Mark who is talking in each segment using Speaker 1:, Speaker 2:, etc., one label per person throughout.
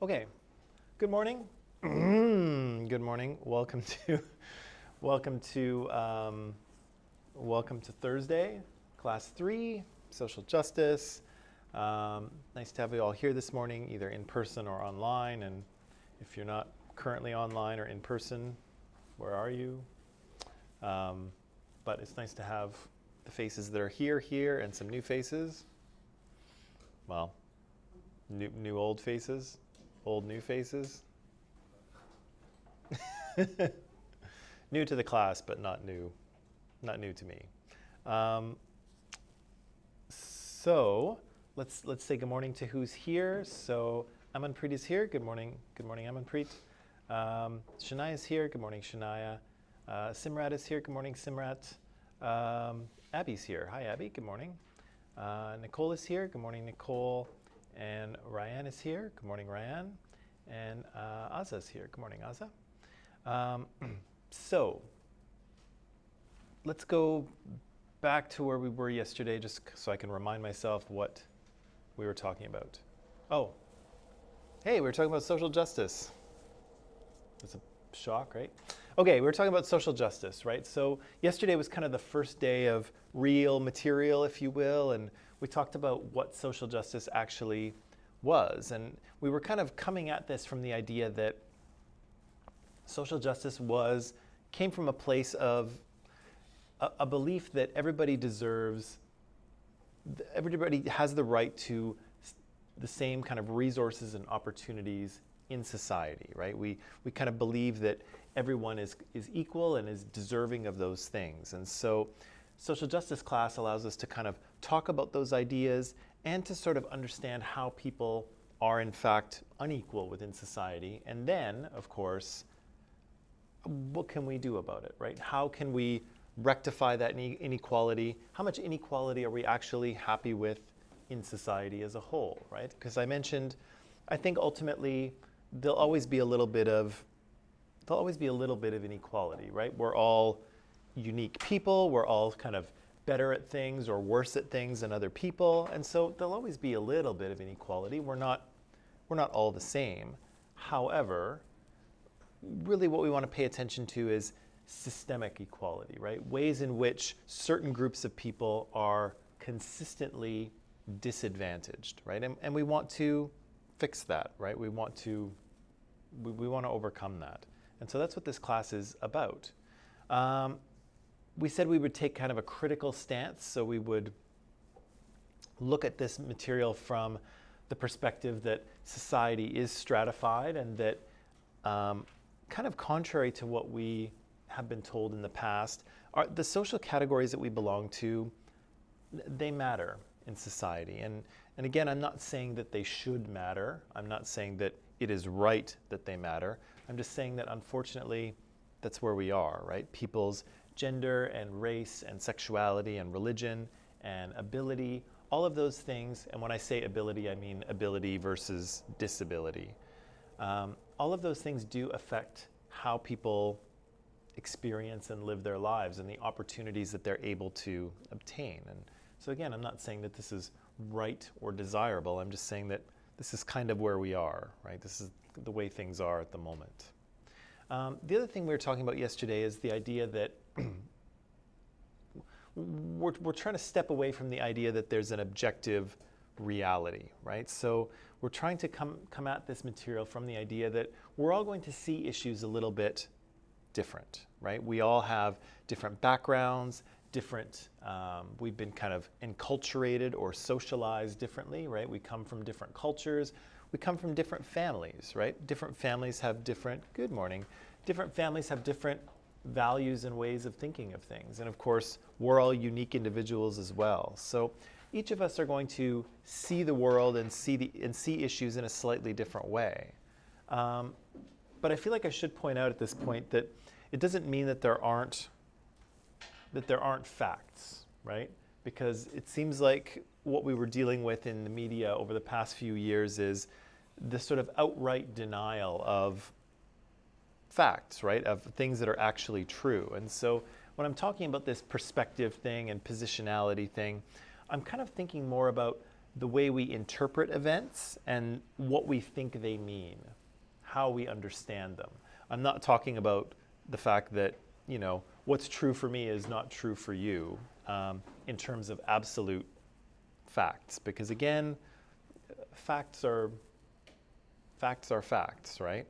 Speaker 1: Okay, good morning. Good morning. Welcome to Thursday, class 3, social justice. Nice to have you all here this morning, either in person or online. And if you're not currently online or in person, where are you? But it's nice to have the faces that are here, and some new faces. Well, new old faces. Old new faces. New to the class, but not new to me. So let's say good morning to who's here. So Amanpreet is here. Good morning, Amanpreet. Shania is here. Good morning, Shania. Simrat is here. Good morning, Simrat. Abby's here. Hi, Abby. Good morning. Nicole is here. Good morning, Nicole. And Ryan is here. Good morning, Ryan. And Aza is here. Good morning, Aza. So let's go back to where we were yesterday, just so I can remind myself what we were talking about. Oh, hey, we were talking about social justice. That's a shock, right? Okay, we were talking about social justice, right? So yesterday was kind of the first day of real material, if you will, and we talked about what social justice actually was. And we were kind of coming at this from the idea that social justice came from a place of a belief that everybody has the right to the same kind of resources and opportunities in society, right? We kind of believe that everyone is equal and is deserving of those things. And so social justice class allows us to kind of talk about those ideas and to sort of understand how people are in fact unequal within society. And then, of course, what can we do about it, right? How can we rectify that inequality? How much inequality are we actually happy with in society as a whole, right? Because I mentioned, I think ultimately there'll always be a little bit of inequality, right? We're all unique people. We're all kind of better at things or worse at things than other people. And so there'll always be a little bit of inequality. We're not all the same. However, really what we want to pay attention to is systemic equality, right? Ways in which certain groups of people are consistently disadvantaged, right? And we want to fix that, right? We want to overcome that. And so that's what this class is about. We said we would take kind of a critical stance, so we would look at this material from the perspective that society is stratified and that kind of contrary to what we have been told in the past, the social categories that we belong to, they matter in society. And again, I'm not saying that they should matter. I'm not saying that it is right that they matter. I'm just saying that unfortunately, that's where we are, right? People's gender and race and sexuality and religion and ability, all of those things, and when I say ability, I mean ability versus disability. All of those things do affect how people experience and live their lives and the opportunities that they're able to obtain. And so again, I'm not saying that this is right or desirable. I'm just saying that this is kind of where we are, right? This is the way things are at the moment. The other thing we were talking about yesterday is the idea that we're trying to step away from the idea that there's an objective reality, right? So we're trying to come at this material from the idea that we're all going to see issues a little bit different, right? We all have different backgrounds, we've been kind of enculturated or socialized differently, right? We come from different cultures. We come from different families, right? Different families have different values and ways of thinking of things. And of course, we're all unique individuals as well. So each of us are going to see the world and see issues in a slightly different way. But I feel like I should point out at this point that it doesn't mean that there aren't facts, right? Because it seems like what we were dealing with in the media over the past few years is this sort of outright denial of facts, right? Of things that are actually true. And so when I'm talking about this perspective thing and positionality thing, I'm kind of thinking more about the way we interpret events and what we think they mean, how we understand them. I'm not talking about the fact that, what's true for me is not true for you in terms of absolute facts. Because again, facts are facts, right?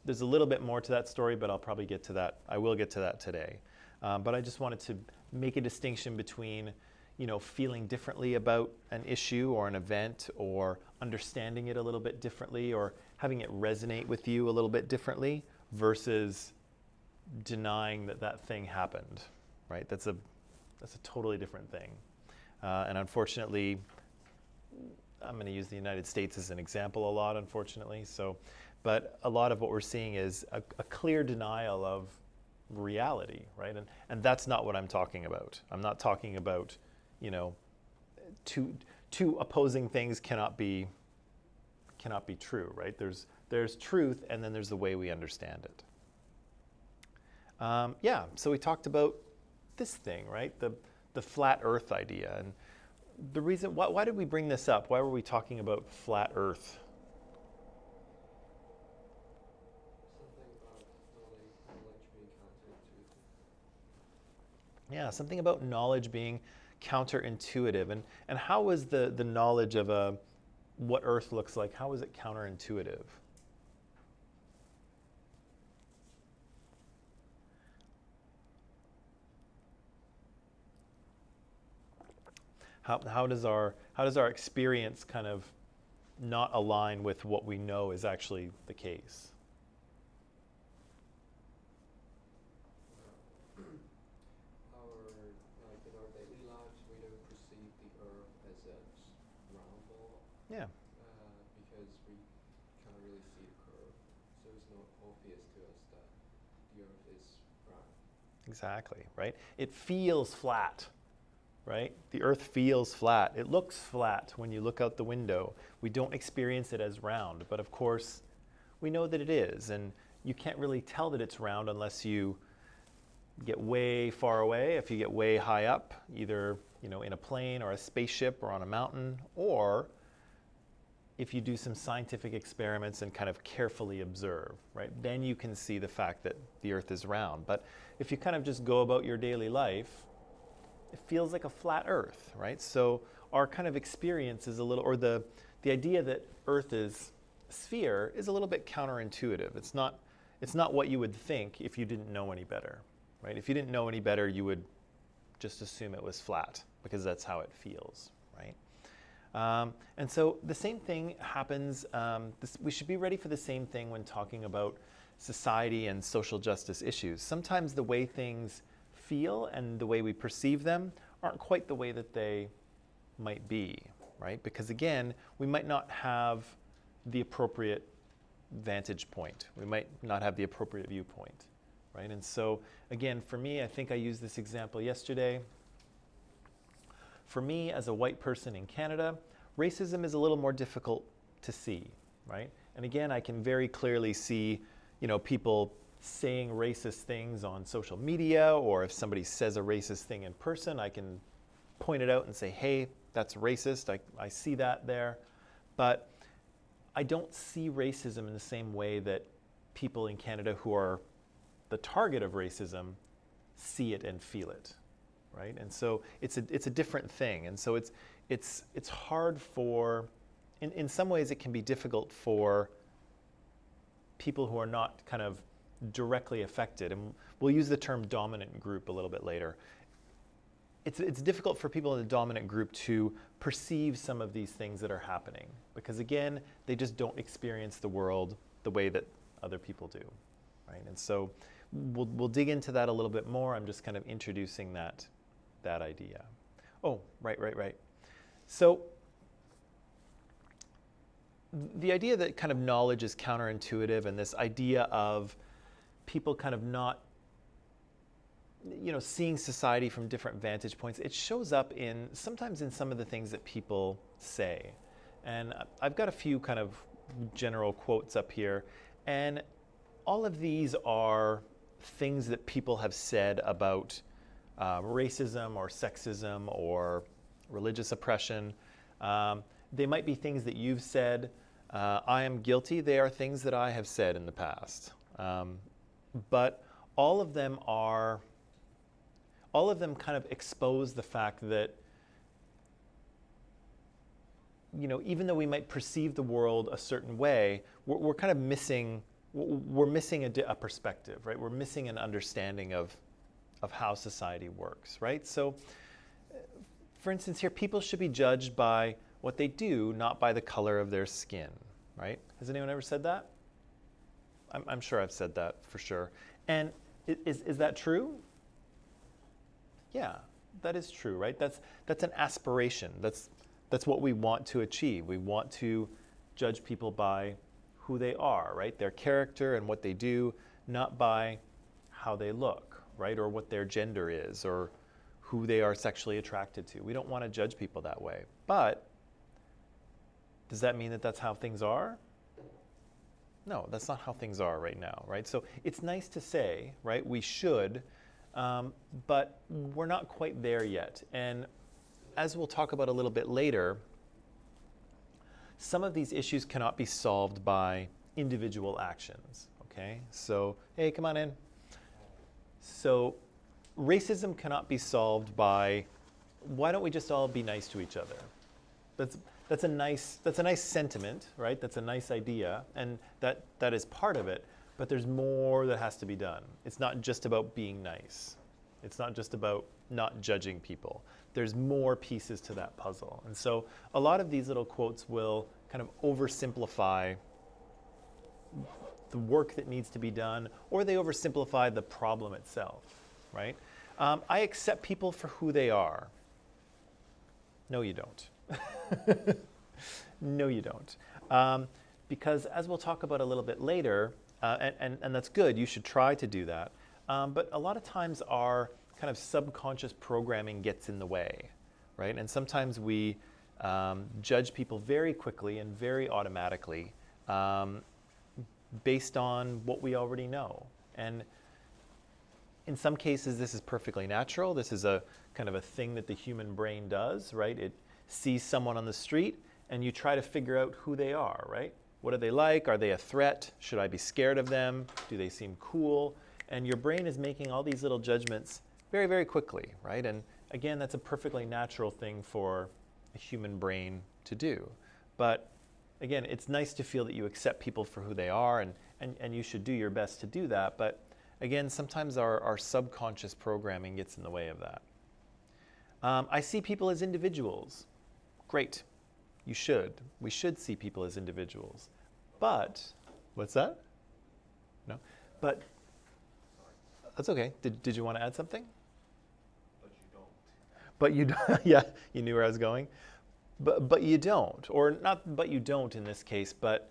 Speaker 1: There's a little bit more to that story, but I'll probably get to that. I will get to that today. But I just wanted to make a distinction between, feeling differently about an issue or an event, or understanding it a little bit differently, or having it resonate with you a little bit differently, versus denying that that thing happened, right? That's a totally different thing. And unfortunately, I'm going to use the United States as an example a lot, unfortunately. But a lot of what we're seeing is a clear denial of reality, right? And that's not what I'm talking about. I'm not talking about, two opposing things cannot be true, right? There's truth, and then there's the way we understand it. So we talked about this thing, right? The flat Earth idea, and the reason why did we bring this up? Why were we talking about flat Earth? Something about knowledge being counterintuitive. And how was the knowledge of what Earth looks like, how is it counterintuitive? How does our experience kind of not align with what we know is actually the case?
Speaker 2: In our daily lives, we don't perceive the Earth as a round ball.
Speaker 1: Yeah.
Speaker 2: Because we can't really see the curve, so it's not obvious to us that the Earth is round.
Speaker 1: Exactly, right? It feels flat, right? The Earth feels flat. It looks flat when you look out the window. We don't experience it as round, but of course, we know that it is, and you can't really tell that it's round unless you get way far away, if you get way high up, either in a plane or a spaceship or on a mountain, or if you do some scientific experiments and kind of carefully observe, right? Then you can see the fact that the Earth is round. But if you kind of just go about your daily life, it feels like a flat Earth, right? So our kind of experience is a little, or the idea that Earth is a sphere is a little bit counterintuitive. It's not what you would think if you didn't know any better. Right? If you didn't know any better, you would just assume it was flat because that's how it feels, right? And so the same thing happens. We should be ready for the same thing when talking about society and social justice issues. Sometimes the way things feel and the way we perceive them aren't quite the way that they might be, right? Because again, we might not have the appropriate vantage point. We might not have the appropriate viewpoint. Right? And so, again, for me, I think I used this example yesterday. For me, as a white person in Canada, racism is a little more difficult to see, right? And again, I can very clearly see, people saying racist things on social media, or if somebody says a racist thing in person, I can point it out and say, hey, that's racist. I see that there. But I don't see racism in the same way that people in Canada who are the target of racism see it and feel it, right? And so it's a different thing. And so it's hard for, in some ways it can be difficult for people who are not kind of directly affected. And we'll use the term dominant group a little bit later. It's difficult for people in the dominant group to perceive some of these things that are happening because again, they just don't experience the world the way that other people do, right? And so we'll dig into that a little bit more. I'm just kind of introducing that idea. Oh, right. So the idea that kind of knowledge is counterintuitive and this idea of people kind of not, seeing society from different vantage points, it shows up sometimes in some of the things that people say. And I've got a few kind of general quotes up here. And all of these are things that people have said about racism or sexism or religious oppression. They might be things that you've said. I am guilty. They are things that I have said in the past. But all of them kind of expose the fact that, even though we might perceive the world a certain way, we're kind of missing, we're missing a perspective, right? We're missing an understanding of how society works, right? So, for instance, here, people should be judged by what they do, not by the color of their skin, right? Has anyone ever said that? I'm sure I've said that for sure. And is that true? Yeah, that is true, right? That's an aspiration. That's what we want to achieve. We want to judge people by who they are, right? Their character and what they do, not by how they look, right? Or what their gender is, or who they are sexually attracted to. We don't want to judge people that way. But does that mean that that's how things are? No, that's not how things are right now, right? So it's nice to say, right, we should, but we're not quite there yet. And as we'll talk about a little bit later, some of these issues cannot be solved by individual actions, okay? So, hey, come on in. So racism cannot be solved by, why don't we just all be nice to each other? That's a nice sentiment, right? That's a nice idea, and that is part of it, but there's more that has to be done. It's not just about being nice. It's not just about not judging people. There's more pieces to that puzzle. And so a lot of these little quotes will kind of oversimplify the work that needs to be done, or they oversimplify the problem itself, right? I accept people for who they are. No, you don't. No, you don't. Because as we'll talk about a little bit later, and that's good, you should try to do that, but a lot of times our kind of subconscious programming gets in the way, right? And sometimes we judge people very quickly and very automatically based on what we already know. And in some cases, this is perfectly natural. This is a kind of a thing that the human brain does, right? It sees someone on the street, and you try to figure out who they are, right? What are they like? Are they a threat? Should I be scared of them? Do they seem cool? And your brain is making all these little judgments very, very quickly, right? And again, that's a perfectly natural thing for a human brain to do. But again, it's nice to feel that you accept people for who they are, and you should do your best to do that. But again, sometimes our subconscious programming gets in the way of that. I see people as individuals. Great. You should. We should see people as individuals. But, what's that? No? But, that's okay. Did you want to add something? But you don't. Yeah, you knew where I was going. But you don't. Or not, but you don't in this case, but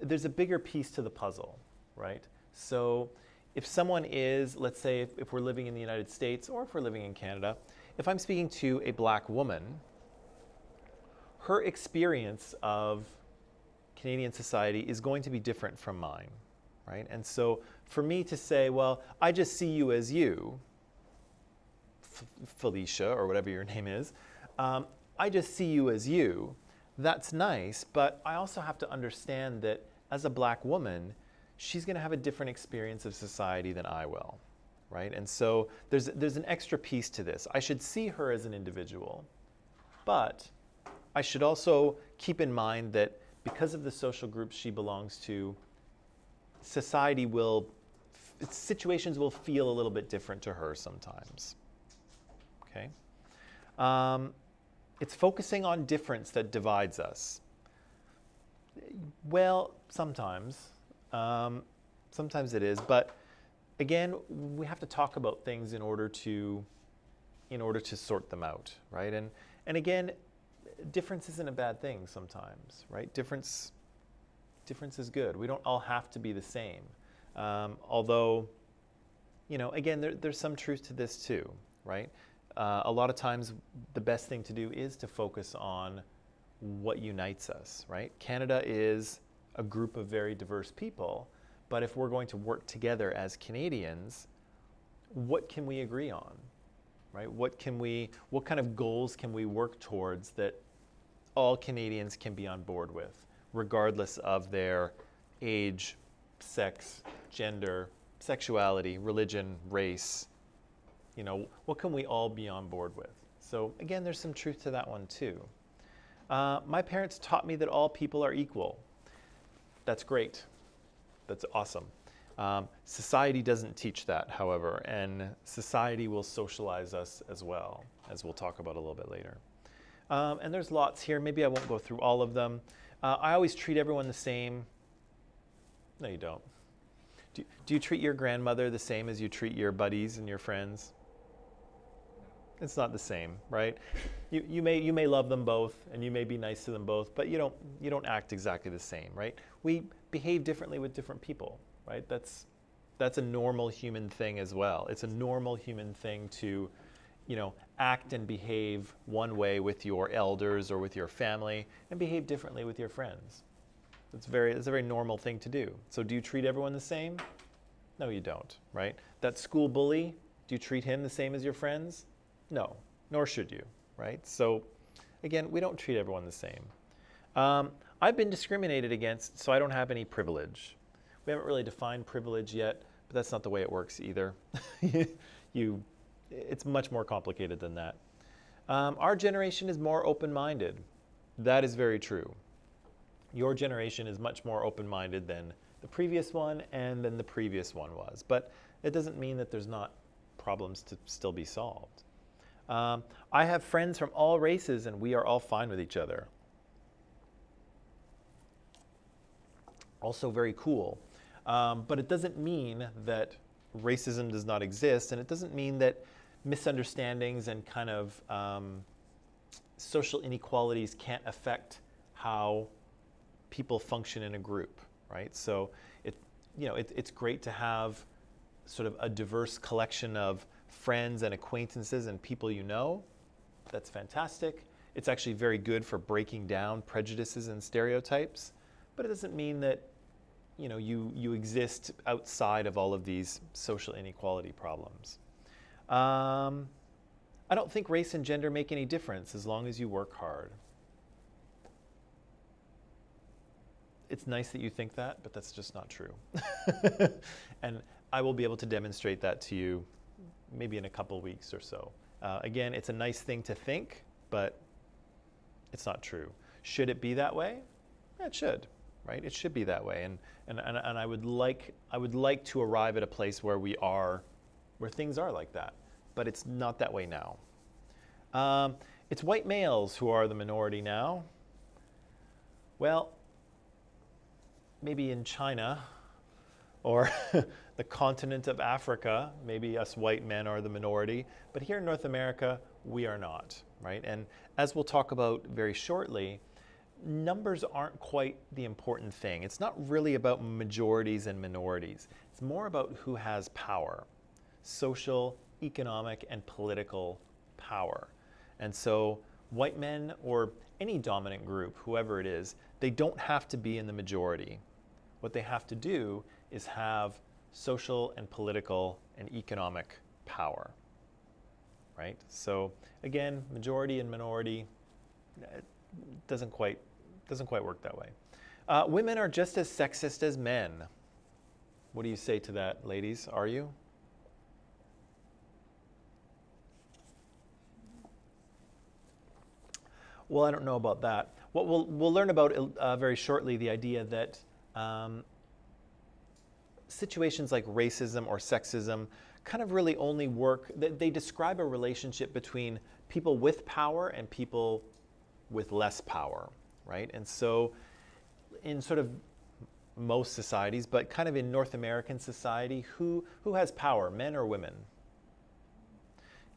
Speaker 1: there's a bigger piece to the puzzle, right? So if someone is, let's say if we're living in the United States or if we're living in Canada, if I'm speaking to a black woman, her experience of Canadian society is going to be different from mine, right? And so for me to say, well, I just see you as you, Felicia, or whatever your name is, I just see you as you, that's nice, but I also have to understand that as a black woman, she's going to have a different experience of society than I will, right? And so there's an extra piece to this. I should see her as an individual, but I should also keep in mind that because of the social groups she belongs to, situations will feel a little bit different to her sometimes, okay? It's focusing on difference that divides us. Well, sometimes. Sometimes it is, but again, we have to talk about things in order to sort them out, right? And again, difference isn't a bad thing sometimes, right? Difference is good. We don't all have to be the same. Although, again, there's some truth to this too, right? A lot of times the best thing to do is to focus on what unites us, right? Canada is a group of very diverse people, but if we're going to work together as Canadians, what can we agree on, right? What kind of goals can we work towards that all Canadians can be on board with, regardless of their age, sex, gender, sexuality, religion, race? What can we all be on board with? So again, there's some truth to that one too. My parents taught me that all people are equal. That's great. That's awesome. Society doesn't teach that, however, and society will socialize us as well, as we'll talk about a little bit later. And there's lots here. Maybe I won't go through all of them. I always treat everyone the same. No, you don't. Do you treat your grandmother the same as you treat your buddies and your friends? It's not the same, right? You may love them both, and you may be nice to them both, but you don't act exactly the same, right? We behave differently with different people, right? That's a normal human thing as well. It's a normal human thing to, act and behave one way with your elders or with your family, and behave differently with your friends. It's a very normal thing to do. So do you treat everyone the same? No, you don't, right? That school bully, do you treat him the same as your friends? No, nor should you, right? So again, we don't treat everyone the same. I've been discriminated against, so I don't have any privilege. We haven't really defined privilege yet, but that's not the way it works either. It's much more complicated than that. Our generation is more open-minded. That is very true. Your generation is much more open-minded than the previous one and than the previous one was. But it doesn't mean that there's not problems to still be solved. I have friends from all races, and we are all fine with each other. Also very cool. But it doesn't mean that racism does not exist, and it doesn't mean that misunderstandings and kind of social inequalities can't affect how people function in a group, right? So it's great to have sort of a diverse collection of friends and acquaintances and people you know. That's fantastic. It's actually very good for breaking down prejudices and stereotypes, but it doesn't mean that you exist outside of all of these social inequality problems. I don't think race and gender make any difference as long as you work hard. It's nice that you think that, but that's just not true. And I will be able to demonstrate that to you maybe in a couple weeks or so. Again, it's a nice thing to think, but it's not true. Should it be that way? Yeah, it should, right? It should be that way. And I would like to arrive at a place where where things are like that, but it's not that way now. It's white males who are the minority now. Well, maybe in China or the continent of Africa, maybe us white men are the minority, but here in North America, we are not, right? And as we'll talk about very shortly, numbers aren't quite the important thing. It's not really about majorities and minorities. It's more about who has power, social, economic, and political power. And so white men or any dominant group, whoever it is, they don't have to be in the majority. What they have to do is have social and political and economic power, right? So again, majority and minority, it doesn't quite work that way. Women are just as sexist as men. What do you say to that, ladies? Are you? Well, I don't know about that. What we'll learn about very shortly, the idea that situations like racism or sexism kind of really only work, they describe a relationship between people with power and people with less power, right? And so in sort of most societies, but kind of in North American society, who has power, men or women?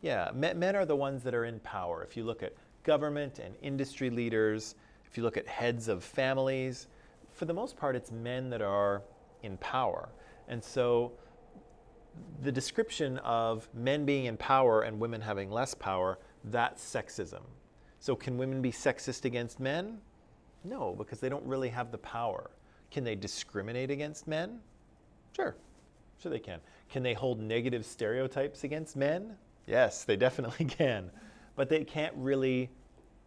Speaker 1: Yeah, men are the ones that are in power. If you look at government and industry leaders, if you look at heads of families, for the most part, it's men that are in power. And so the description of men being in power and women having less power, that's sexism. So can women be sexist against men? No, because they don't really have the power. Can they discriminate against men? Sure they can. Can they hold negative stereotypes against men? Yes, they definitely can. But they can't really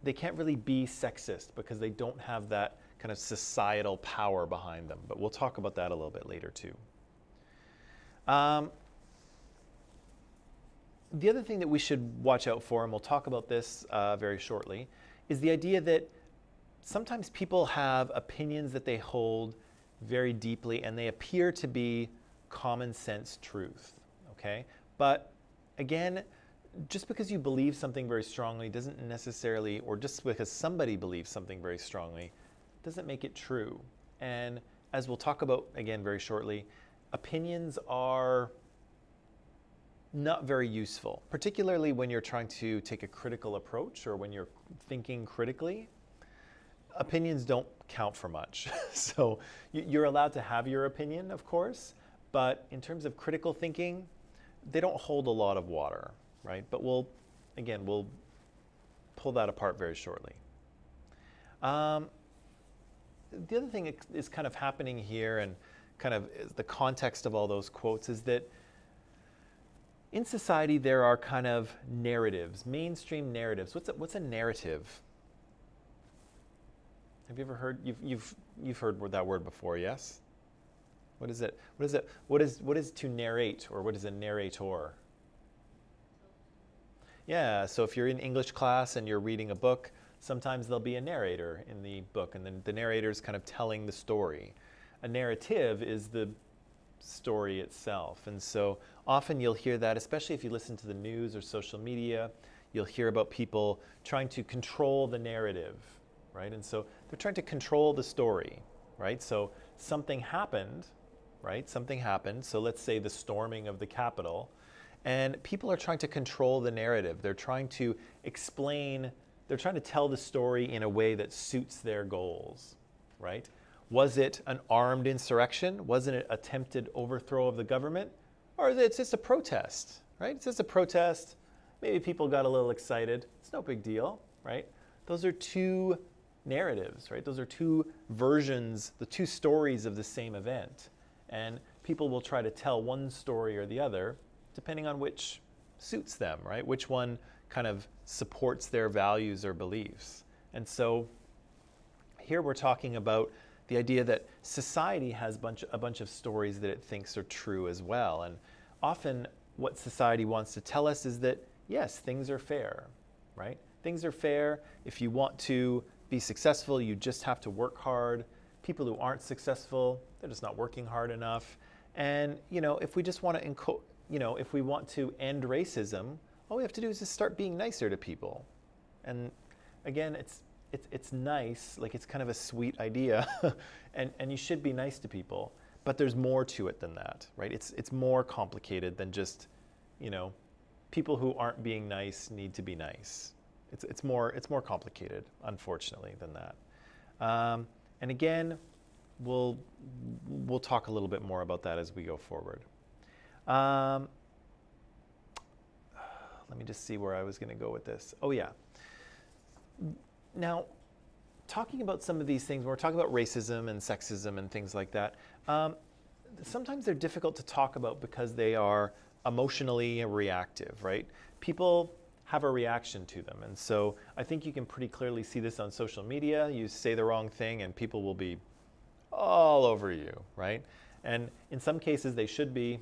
Speaker 1: be sexist because they don't have that kind of societal power behind them. But we'll talk about that a little bit later too. The other thing that we should watch out for, and we'll talk about this very shortly, is the idea that sometimes people have opinions that they hold very deeply and they appear to be common sense truth, okay? But again, just because you believe something very strongly doesn't necessarily, or just because somebody believes something very strongly, doesn't make it true. And as we'll talk about again very shortly, opinions are not very useful, particularly when you're trying to take a critical approach or when you're thinking critically. Opinions don't count for much. So you're allowed to have your opinion, of course, but in terms of critical thinking, they don't hold a lot of water, right? But we'll pull that apart very shortly. The other thing is kind of happening here, and kind of the context of all those quotes, is that in society there are kind of narratives, mainstream narratives. What's a narrative? Have you ever heard? You've heard that word before, yes? What is it? What is to narrate, or what is a narrator? Yeah, so if you're in English class and you're reading a book, sometimes there'll be a narrator in the book, and then the narrator is kind of telling the story. A narrative is the story itself, and so often you'll hear that, especially if you listen to the news or social media, you'll hear about people trying to control the narrative, right? And so they're trying to control the story, right? So something happened, right? Something happened. So let's say the storming of the Capitol, and people are trying to control the narrative. They're trying to explain, they're trying to tell the story in a way that suits their goals, right? Was it an armed insurrection? Wasn't it attempted overthrow of the government? Or is it just a protest, right? It's just a protest. Maybe people got a little excited. It's no big deal, right? Those are two narratives, right? Those are two versions, the two stories of the same event. And people will try to tell one story or the other, depending on which suits them, right? Which one kind of supports their values or beliefs. And so here we're talking about the idea that society has a bunch of stories that it thinks are true as well. And often what society wants to tell us is that, yes, things are fair, right? Things are fair. If you want to be successful, you just have to work hard. People who aren't successful, they're just not working hard enough. And, if we just want to, if we want to end racism, all we have to do is just start being nicer to people. And again, it's nice, like it's kind of a sweet idea, and you should be nice to people, but there's more to it than that, right? It's more complicated than just, people who aren't being nice need to be nice. It's more complicated, unfortunately, than that. And again, we'll talk a little bit more about that as we go forward. Let me just see where I was going to go with this. Oh yeah. Now, talking about some of these things, when we're talking about racism and sexism and things like that, sometimes they're difficult to talk about because they are emotionally reactive, right? People have a reaction to them. And so I think you can pretty clearly see this on social media. You say the wrong thing and people will be all over you, right? And in some cases they should be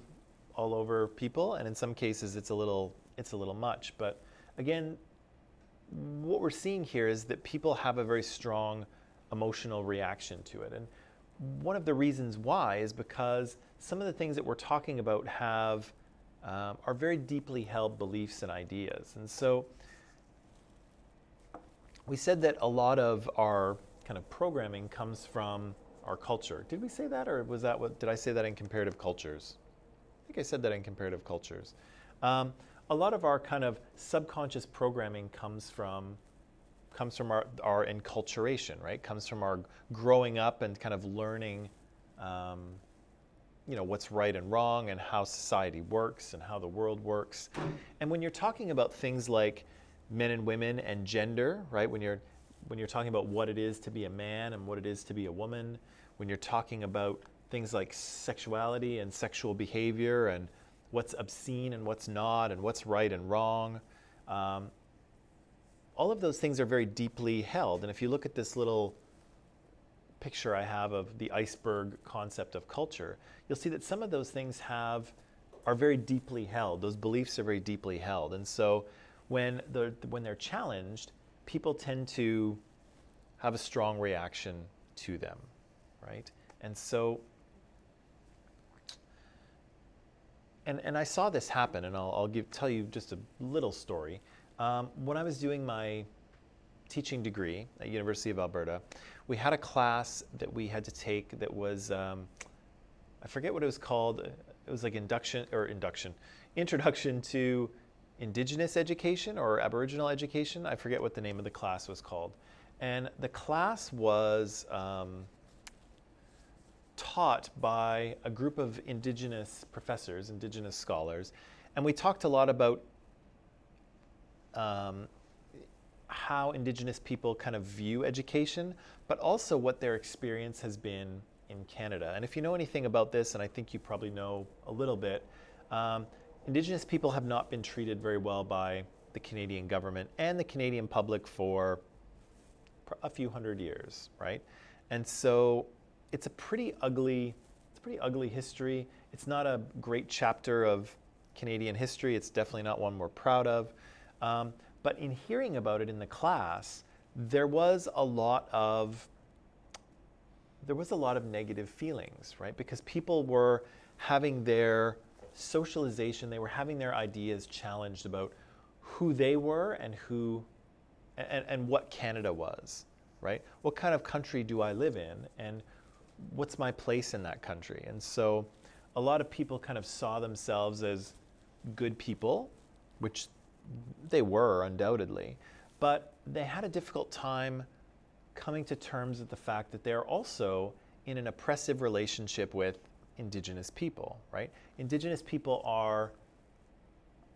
Speaker 1: all over people, and in some cases it's a little much. But again, what we're seeing here is that people have a very strong emotional reaction to it. And one of the reasons why is because some of the things that we're talking about are very deeply held beliefs and ideas. And so we said that a lot of our kind of programming comes from our culture. Did we say that, or did I say that in comparative cultures? I think I said that in comparative cultures. A lot of our kind of subconscious programming comes from our enculturation, right? Comes from our growing up and kind of learning, what's right and wrong and how society works and how the world works. And when you're talking about things like men and women and gender, right? When you're talking about what it is to be a man and what it is to be a woman, when you're talking about things like sexuality and sexual behavior and what's obscene and what's not, and what's right and wrong. All of those things are very deeply held. And if you look at this little picture I have of the iceberg concept of culture, you'll see that some of those things are very deeply held. Those beliefs are very deeply held. And so when they're challenged, people tend to have a strong reaction to them, right? And so, and I saw this happen, and I'll tell you just a little story. When I was doing my teaching degree at University of Alberta, we had a class that we had to take that was, I forget what it was called. It was like introduction to Indigenous education or Aboriginal education. I forget what the name of the class was called. And the class was taught by a group of Indigenous professors, Indigenous scholars, and we talked a lot about how Indigenous people kind of view education, but also what their experience has been in Canada. And if you know anything about this, and I think you probably know a little bit, Indigenous people have not been treated very well by the Canadian government and the Canadian public for a few hundred years, right? And so it's a pretty ugly history. It's not a great chapter of Canadian history. It's definitely not one we're proud of. But in hearing about it in the class, there was a lot of negative feelings, right? Because people were having their socialization, they were having their ideas challenged about who they were and what Canada was, right? What kind of country do I live in, and what's my place in that country? And so a lot of people kind of saw themselves as good people, which they were undoubtedly, but they had a difficult time coming to terms with the fact that they're also in an oppressive relationship with Indigenous people, right? Indigenous people are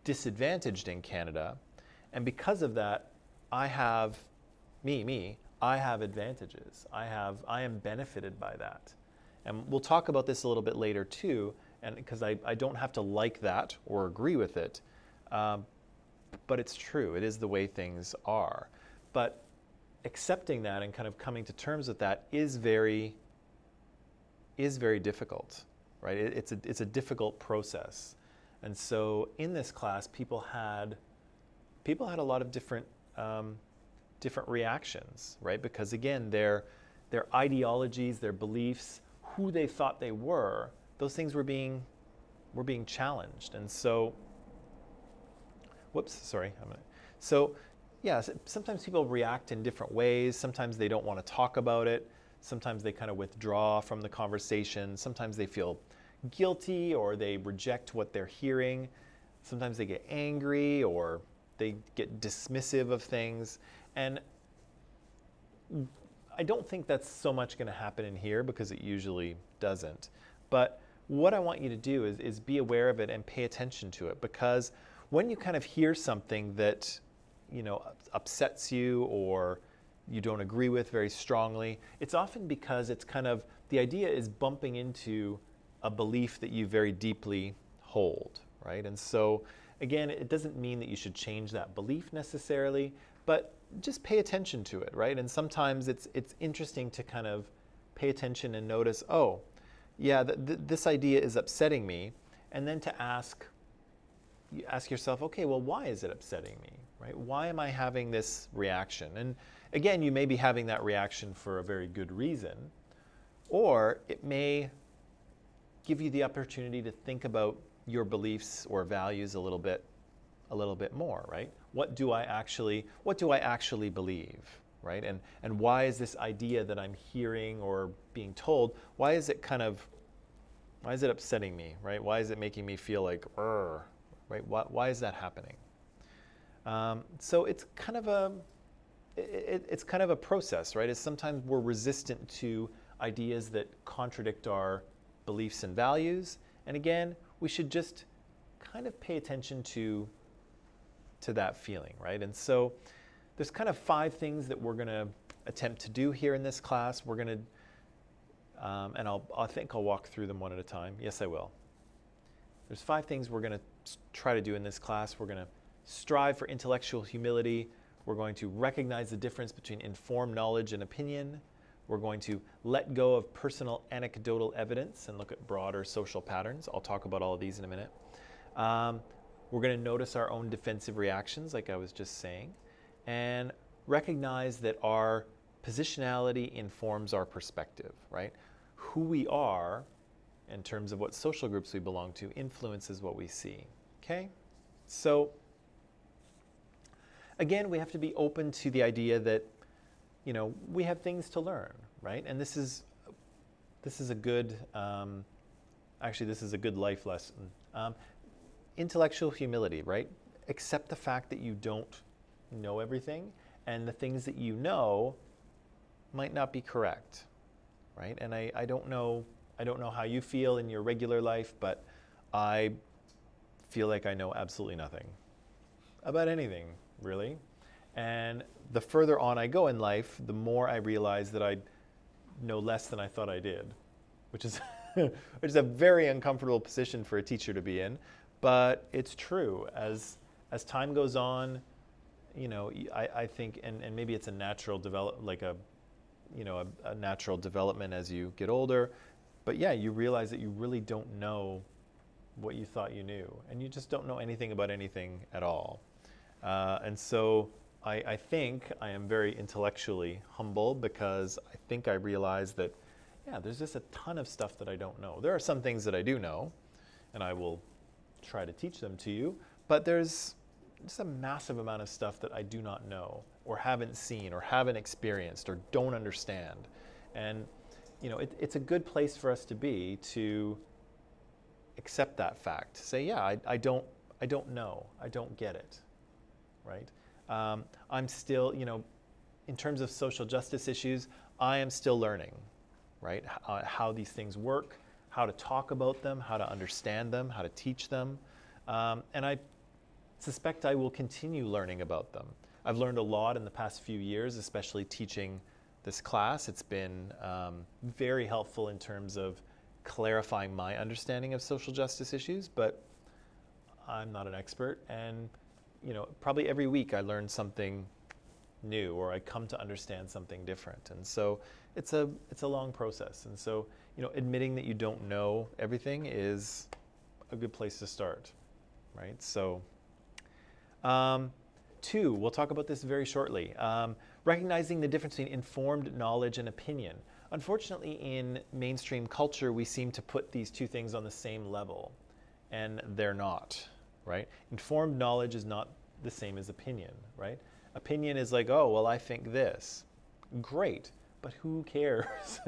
Speaker 1: disadvantaged in Canada, and because of that, I have advantages. I am benefited by that. And we'll talk about this a little bit later too, and because I don't have to like that or agree with it, but it's true. It is the way things are. But accepting that and kind of coming to terms with that is very difficult, right? It's a difficult process. And so in this class, people had a lot of different reactions, right? Because again, their ideologies, their beliefs, who they thought they were, those things were being challenged. And so, sometimes people react in different ways. Sometimes they don't want to talk about it. Sometimes they kind of withdraw from the conversation. Sometimes they feel guilty or they reject what they're hearing. Sometimes they get angry or they get dismissive of things. And I don't think that's so much going to happen in here because it usually doesn't. But what I want you to do is be aware of it and pay attention to it, because when you kind of hear something that, you know, upsets you or you don't agree with very strongly, it's often because it's kind of, the idea is bumping into a belief that you very deeply hold, right? And so, again, it doesn't mean that you should change that belief necessarily, but just pay attention to it, right? And sometimes it's interesting to kind of pay attention and notice, oh, yeah, this idea is upsetting me, and then to you ask yourself, okay, well, why is it upsetting me, right? Why am I having this reaction? And again, you may be having that reaction for a very good reason, or it may give you the opportunity to think about your beliefs or values a little bit more, right? What do I actually believe, right? And why is this idea that I'm hearing or being told, why is it upsetting me, right? Why is it making me feel like, right? Why is that happening? So it's kind of a process, right? It's sometimes we're resistant to ideas that contradict our beliefs and values. And again, we should just kind of pay attention to that feeling, right? And so there's kind of 5 things that we're going to attempt to do here in this class. We're going to, and I think I'll walk through them one at a time. Yes, I will. There's 5 things we're going to try to do in this class. We're going to strive for intellectual humility. We're going to recognize the difference between informed knowledge and opinion. We're going to let go of personal anecdotal evidence and look at broader social patterns. I'll talk about all of these in a minute. We're going to notice our own defensive reactions, like I was just saying, and recognize that our positionality informs our perspective, right? Who we are in terms of what social groups we belong to influences what we see, okay? So again, we have to be open to the idea that, you know, we have things to learn, right? And this is a good, actually this is a good life lesson. Intellectual humility, right? Accept the fact that you don't know everything, and the things that you know might not be correct, right? And I don't know how you feel in your regular life, but I feel like I know absolutely nothing about anything, really. And the further on I go in life, the more I realize that I know less than I thought I did, which is which is a very uncomfortable position for a teacher to be in, but it's true. As time goes on, you know, I think, and maybe it's a natural a natural development as you get older, but yeah, you realize that you really don't know what you thought you knew, and you just don't know anything about anything at all. And so I think I am very intellectually humble, because I think I realize that, yeah, there's just a ton of stuff that I don't know. There are some things that I do know, and I will try to teach them to you, but there's just a massive amount of stuff that I do not know, or haven't seen, or haven't experienced, or don't understand. And you know, it's a good place for us to be, to accept that fact. Say, yeah, I don't know, I don't get it, right? I'm still, you know, in terms of social justice issues, I am still learning, right? How these things work, how to talk about them, how to understand them, how to teach them. And I suspect I will continue learning about them. I've learned a lot in the past few years, especially teaching this class. It's been very helpful in terms of clarifying my understanding of social justice issues, but I'm not an expert, and you know, probably every week I learn something new, or I come to understand something different. And so it's a long process. And so, you know, admitting that you don't know everything is a good place to start, right? So 2, we'll talk about this very shortly. Recognizing the difference between informed knowledge and opinion. Unfortunately, in mainstream culture, we seem to put these 2 things on the same level, and they're not, right? Informed knowledge is not the same as opinion, right? Opinion is like, oh, well, I think this. Great, but who cares?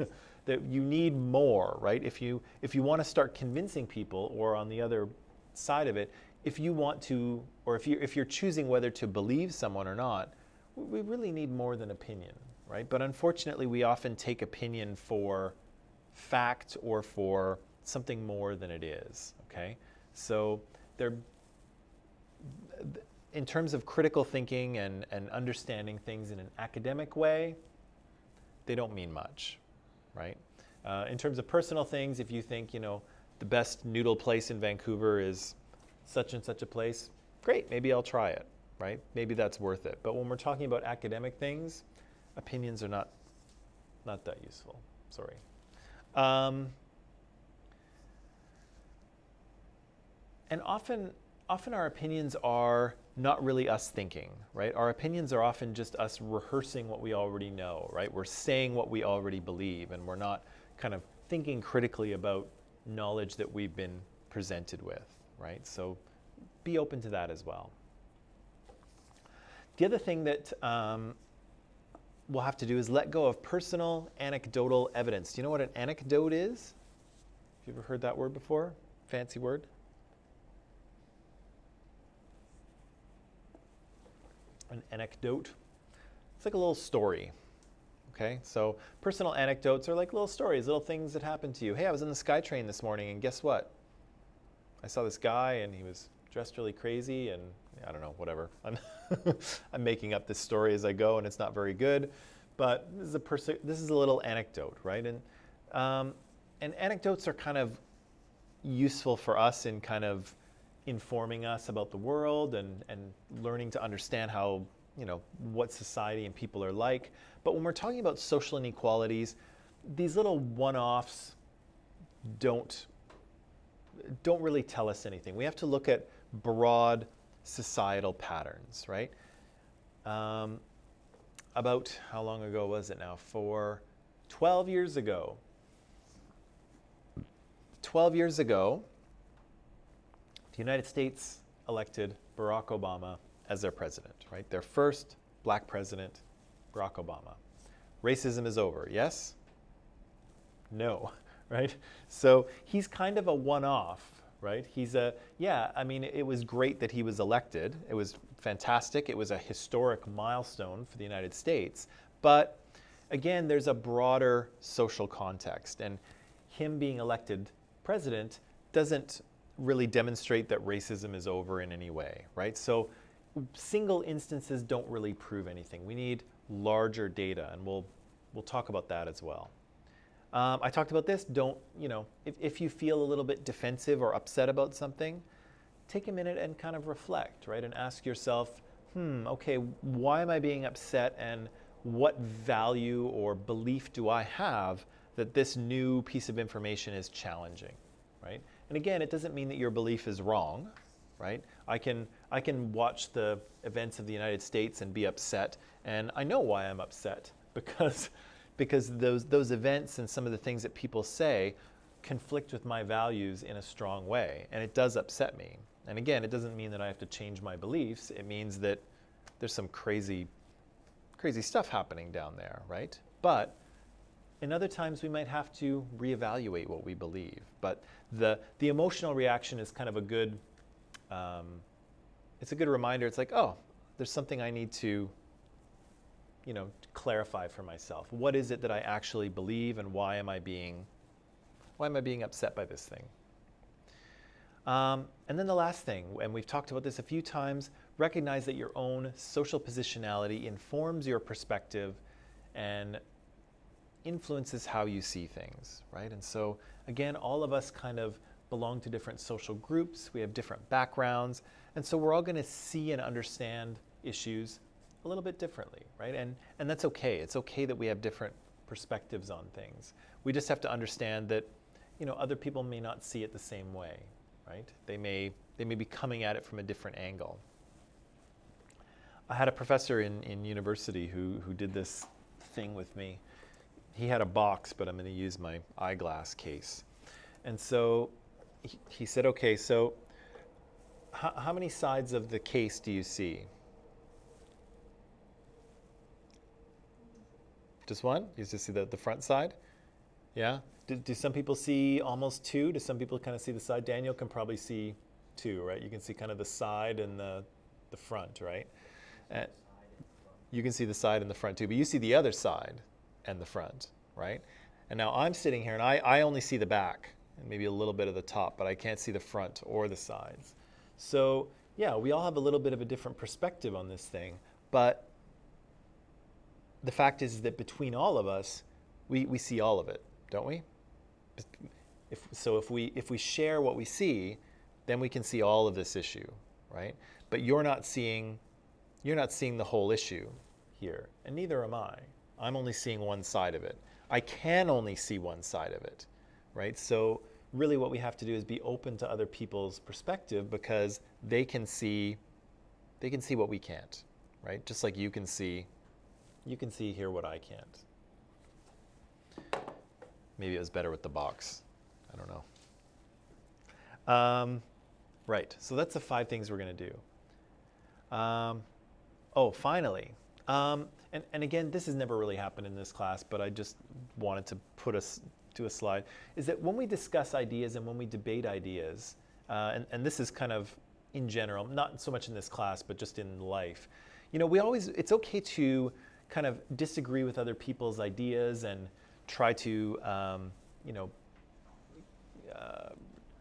Speaker 1: That you need more, right? If you want to start convincing people, or on the other side of it, if you want to, or if you're choosing whether to believe someone or not, we really need more than opinion, right? But unfortunately, we often take opinion for fact, or for something more than it is, okay? So in terms of critical thinking and understanding things in an academic way, they don't mean much, right? In terms of personal things, if you think, you know, the best noodle place in Vancouver is such and such a place, great, maybe I'll try it, right? Maybe that's worth it. But when we're talking about academic things, opinions are not that useful, sorry. And often our opinions are not really us thinking, right? Our opinions are often just us rehearsing what we already know, right? We're saying what we already believe, and we're not kind of thinking critically about knowledge that we've been presented with, right? So be open to that as well. The other thing that we'll have to do is let go of personal anecdotal evidence. Do you know what an anecdote is? Have you ever heard that word before? Fancy word? An anecdote. It's like a little story, okay? So personal anecdotes are like little stories, little things that happen to you. Hey, I was in the SkyTrain this morning, and guess what? I saw this guy, and he was dressed really crazy, and I don't know, whatever. I'm making up this story as I go, and it's not very good, but this is a little anecdote, right? And anecdotes are kind of useful for us in kind of informing us about the world and learning to understand how, what society and people are like. But when we're talking about social inequalities, these little one-offs don't really tell us anything. We have to look at broad societal patterns, right? About how long ago was it now? For 12 years ago. 12 years ago, the United States elected Barack Obama as their president, right? Their first black president, Barack Obama. Racism is over, yes? No, right? So he's kind of a one-off, right? It was great that he was elected. It was fantastic. It was a historic milestone for the United States. But again, there's a broader social context, and him being elected president doesn't really demonstrate that racism is over in any way, right? So single instances don't really prove anything. We need larger data, and we'll talk about that as well. I talked about this. If you feel a little bit defensive or upset about something, take a minute and kind of reflect, right? And ask yourself, okay, why am I being upset, and what value or belief do I have that this new piece of information is challenging, right? And again, it doesn't mean that your belief is wrong, right? I can watch the events of the United States and be upset, and I know why I'm upset, because those events and some of the things that people say conflict with my values in a strong way, and it does upset me. And again, it doesn't mean that I have to change my beliefs. It means that there's some crazy stuff happening down there, right? But in other times, we might have to reevaluate what we believe. But the emotional reaction is kind of a good, it's a good reminder. It's like, oh, there's something I need to, clarify for myself. What is it that I actually believe, and why am I being upset by this thing? And then the last thing, and we've talked about this a few times, recognize that your own social positionality informs your perspective and influences how you see things, right? And so, again, all of us kind of belong to different social groups. We have different backgrounds. And so we're all going to see and understand issues a little bit differently, right? And that's okay. It's okay that we have different perspectives on things. We just have to understand that, other people may not see it the same way, right? They may be coming at it from a different angle. I had a professor in university who did this thing with me. He had a box, but I'm going to use my eyeglass case. And so he said, okay, so how many sides of the case do you see? Just one? You just see the front side? Yeah? Do some people see almost two? Do some people kind of see the side? Daniel can probably see two, right? You can see kind of the side and the front, right? And you can see the side and the front too, but you see the other side and the front, right? And now I'm sitting here and I only see the back and maybe a little bit of the top, but I can't see the front or the sides. So yeah, we all have a little bit of a different perspective on this thing, but the fact is that between all of us, we see all of it, don't we? If we share what we see, then we can see all of this issue, right? But you're not seeing the whole issue here, and neither am I. I'm only seeing one side of it. I can only see one side of it, right? So really what we have to do is be open to other people's perspective, because they can see what we can't, right? Just like you can see here what I can't. Maybe it was better with the box. I don't know. Right, so that's the 5 things we're going to do. Finally. And again, this has never really happened in this class, but I just wanted to put us to a slide, is that when we discuss ideas and when we debate ideas, and this is kind of in general, not so much in this class, but just in life, it's okay to kind of disagree with other people's ideas and try to,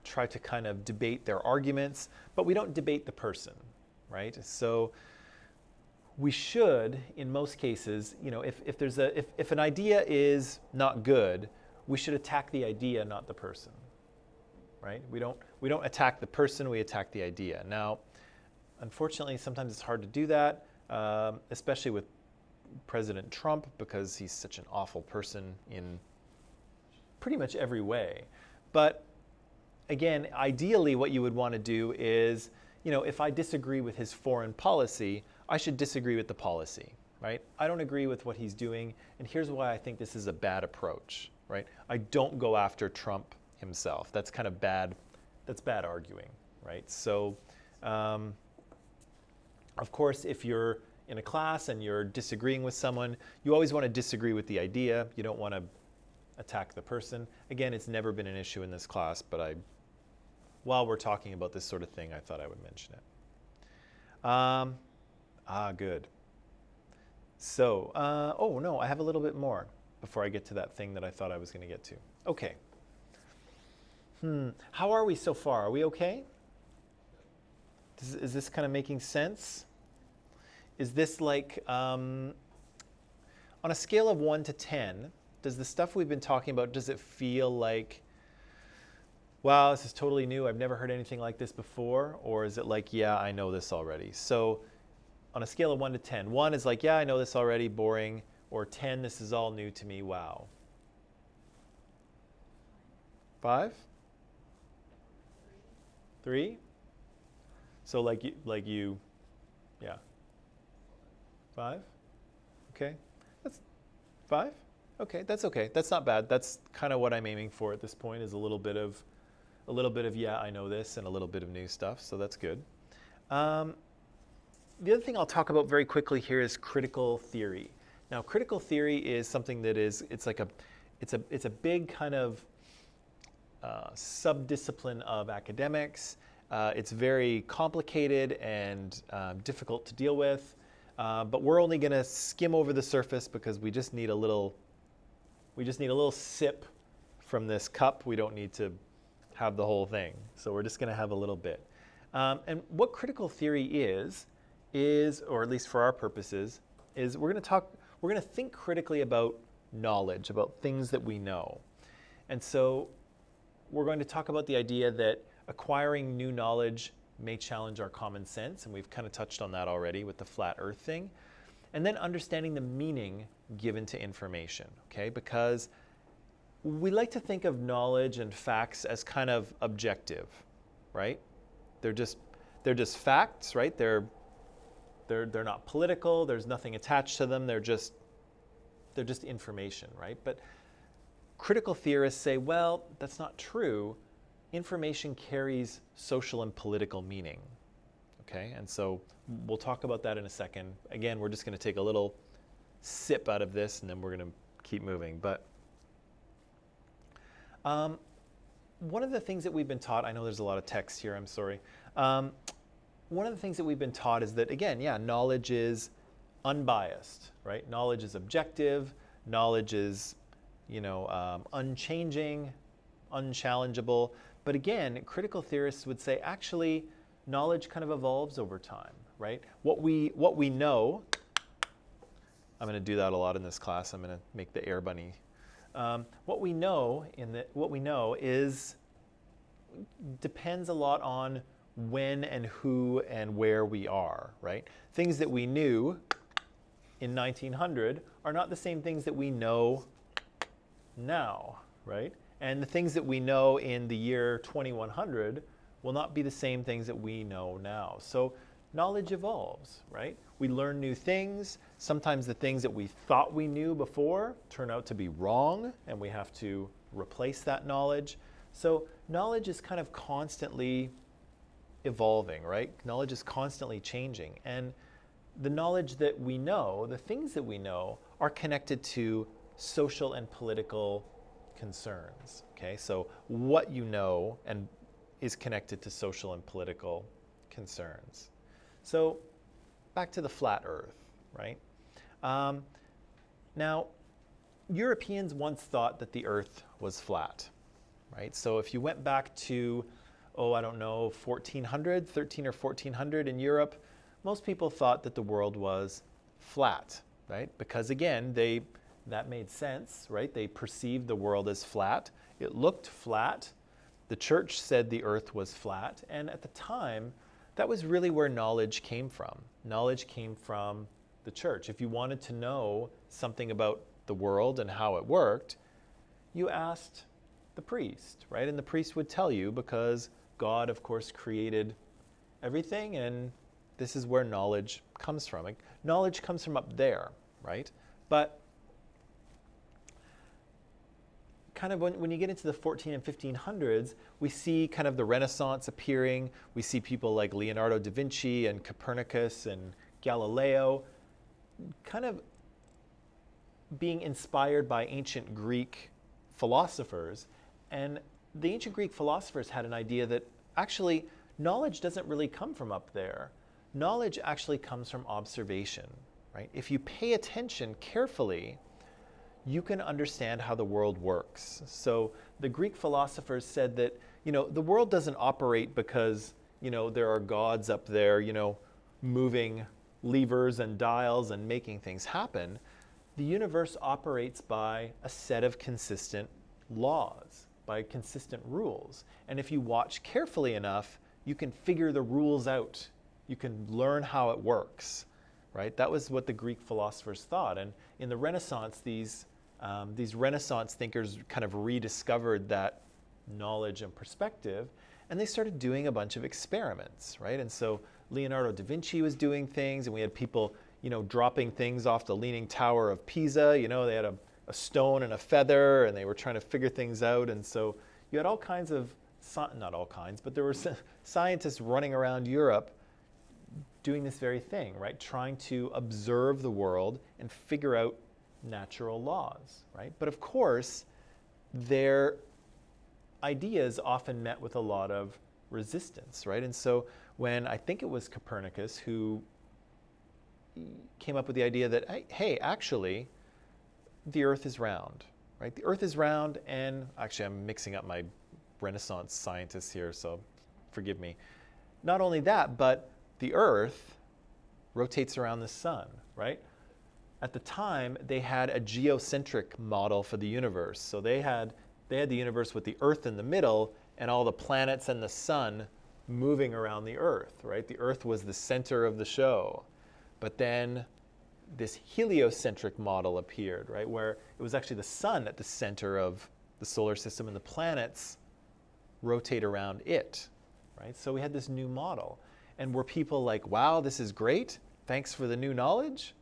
Speaker 1: try to kind of debate their arguments, but we don't debate the person, right? So we should, in most cases, if an idea is not good, we should attack the idea, not the person, right? We don't attack the person, we attack the idea. Now, unfortunately, sometimes it's hard to do that, especially with President Trump, because he's such an awful person in pretty much every way. But again, ideally what you would want to do is, if I disagree with his foreign policy, I should disagree with the policy, right? I don't agree with what he's doing, and here's why I think this is a bad approach, right? I don't go after Trump himself. That's kind of bad. That's bad arguing, right? So, of course, if you're in a class and you're disagreeing with someone, you always want to disagree with the idea. You don't want to attack the person. Again, it's never been an issue in this class, but while we're talking about this sort of thing, I thought I would mention it. Good. So, oh no, I have a little bit more before I get to that thing that I thought I was going to get to. Okay. How are we so far? Are we okay? Is this kind of making sense? Is this like, on a scale of 1 to 10, does the stuff we've been talking about, does it feel like, wow, this is totally new, I've never heard anything like this before? Or is it like, yeah, I know this already? So on a scale of 1 to 10, 1 is like, yeah, I know this already, boring, or 10, this is all new to me, wow. 5? 3? So like you, yeah. 5? Okay. That's 5? Okay, that's okay. That's not bad. That's kind of what I'm aiming for at this point, is a little bit of yeah, I know this, and a little bit of new stuff, so that's good. The other thing I'll talk about very quickly here is critical theory. Now, critical theory is something that it's a big kind of subdiscipline of academics. It's very complicated and difficult to deal with, but we're only going to skim over the surface because we just need a little sip from this cup. We don't need to have the whole thing, so we're just going to have a little bit. And what critical theory is, or at least for our purposes, is we're going to think critically about knowledge, about things that we know. And so we're going to talk about the idea that acquiring new knowledge may challenge our common sense, and we've kind of touched on that already with the flat earth thing. And then understanding the meaning given to information, okay? Because we like to think of knowledge and facts as kind of objective, right? They're just facts, right? They're not political. There's nothing attached to them. They're just information, right? But critical theorists say, well, that's not true. Information carries social and political meaning, okay? And so we'll talk about that in a second. Again, we're just going to take a little sip out of this, and then we're going to keep moving. But one of the things that we've been taught, I know there's a lot of text here, I'm sorry. One of the things that we've been taught is that, again, yeah, knowledge is unbiased, right? Knowledge is objective. Knowledge is, unchanging, unchallengeable. But again, critical theorists would say, actually, knowledge kind of evolves over time, right? What we know, I'm going to do that a lot in this class. I'm going to make the air bunny. What we know depends a lot on when and who and where we are, right? Things that we knew in 1900 are not the same things that we know now, right? And the things that we know in the year 2100 will not be the same things that we know now. So knowledge evolves, right? We learn new things. Sometimes the things that we thought we knew before turn out to be wrong, and we have to replace that knowledge. So knowledge is kind of constantly evolving, right? Knowledge is constantly changing. And the knowledge that we know, the things that we know, are connected to social and political concerns, okay? So what you know and is connected to social and political concerns. So back to the flat earth, right? Now, Europeans once thought that the earth was flat, right? So if you went back to, 1300 or 1400 in Europe, most people thought that the world was flat, right? Because again, that made sense, right? They perceived the world as flat. It looked flat. The church said the earth was flat, and at the time, that was really where knowledge came from. Knowledge came from the church. If you wanted to know something about the world and how it worked, you asked the priest, right? And the priest would tell you, because God, of course, created everything, and this is where knowledge comes from. Like, knowledge comes from up there, right? But kind of when you get into the 14 and 1500s, we see kind of the Renaissance appearing. We see people like Leonardo da Vinci and Copernicus and Galileo kind of being inspired by ancient Greek philosophers. And the ancient Greek philosophers had an idea that actually knowledge doesn't really come from up there. Knowledge actually comes from observation, right? If you pay attention carefully, you can understand how the world works. So the Greek philosophers said that, the world doesn't operate because, there are gods up there, moving levers and dials and making things happen. The universe operates by a set of consistent laws, by consistent rules. And if you watch carefully enough, you can figure the rules out. You can learn how it works, right? That was what the Greek philosophers thought. And in the Renaissance, these Renaissance thinkers kind of rediscovered that knowledge and perspective, and they started doing a bunch of experiments, right? And so Leonardo da Vinci was doing things, and we had people, dropping things off the Leaning Tower of Pisa. They had a stone and a feather, and they were trying to figure things out. And so you had all kinds of, not all kinds, but there were scientists running around Europe doing this very thing, right? Trying to observe the world and figure out natural laws, right? But of course, their ideas often met with a lot of resistance, right? And so when I think it was Copernicus who came up with the idea that, hey, actually, the earth is round, right? The earth is round, and actually I'm mixing up my Renaissance scientists here, so forgive me. Not only that, but the earth rotates around the sun, right? At the time, they had a geocentric model for the universe. So they had the universe with the earth in the middle and all the planets and the sun moving around the earth, right? The earth was the center of the show. But then this heliocentric model appeared, right? Where it was actually the sun at the center of the solar system and the planets rotate around it, right? So we had this new model. And were people like, wow, this is great, thanks for the new knowledge?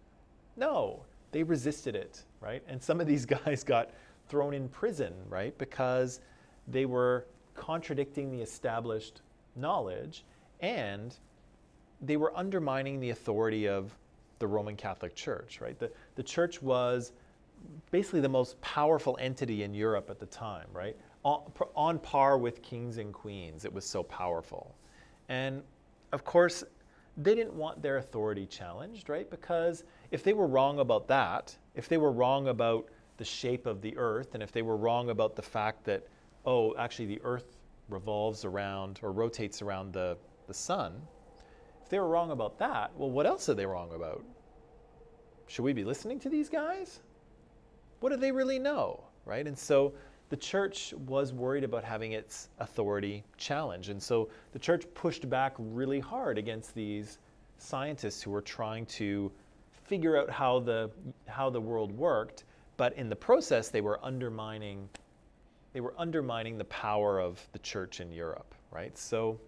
Speaker 1: No, they resisted it, right? And some of these guys got thrown in prison, right? Because they were contradicting the established knowledge, and they were undermining the authority of the Roman Catholic Church, right? The church was basically the most powerful entity in Europe at the time, right? On par with kings and queens. It was so powerful. And of course, they didn't want their authority challenged, right? Because if they were wrong about that, if they were wrong about the shape of the earth, and if they were wrong about the fact that, actually the earth revolves around or rotates around the sun, if they were wrong about that, well, what else are they wrong about? Should we be listening to these guys? What do they really know, right? And so the church was worried about having its authority challenged. And so the church pushed back really hard against these scientists who were trying to figure out how the world worked, but in the process they were undermining the power of the church in Europe, right? So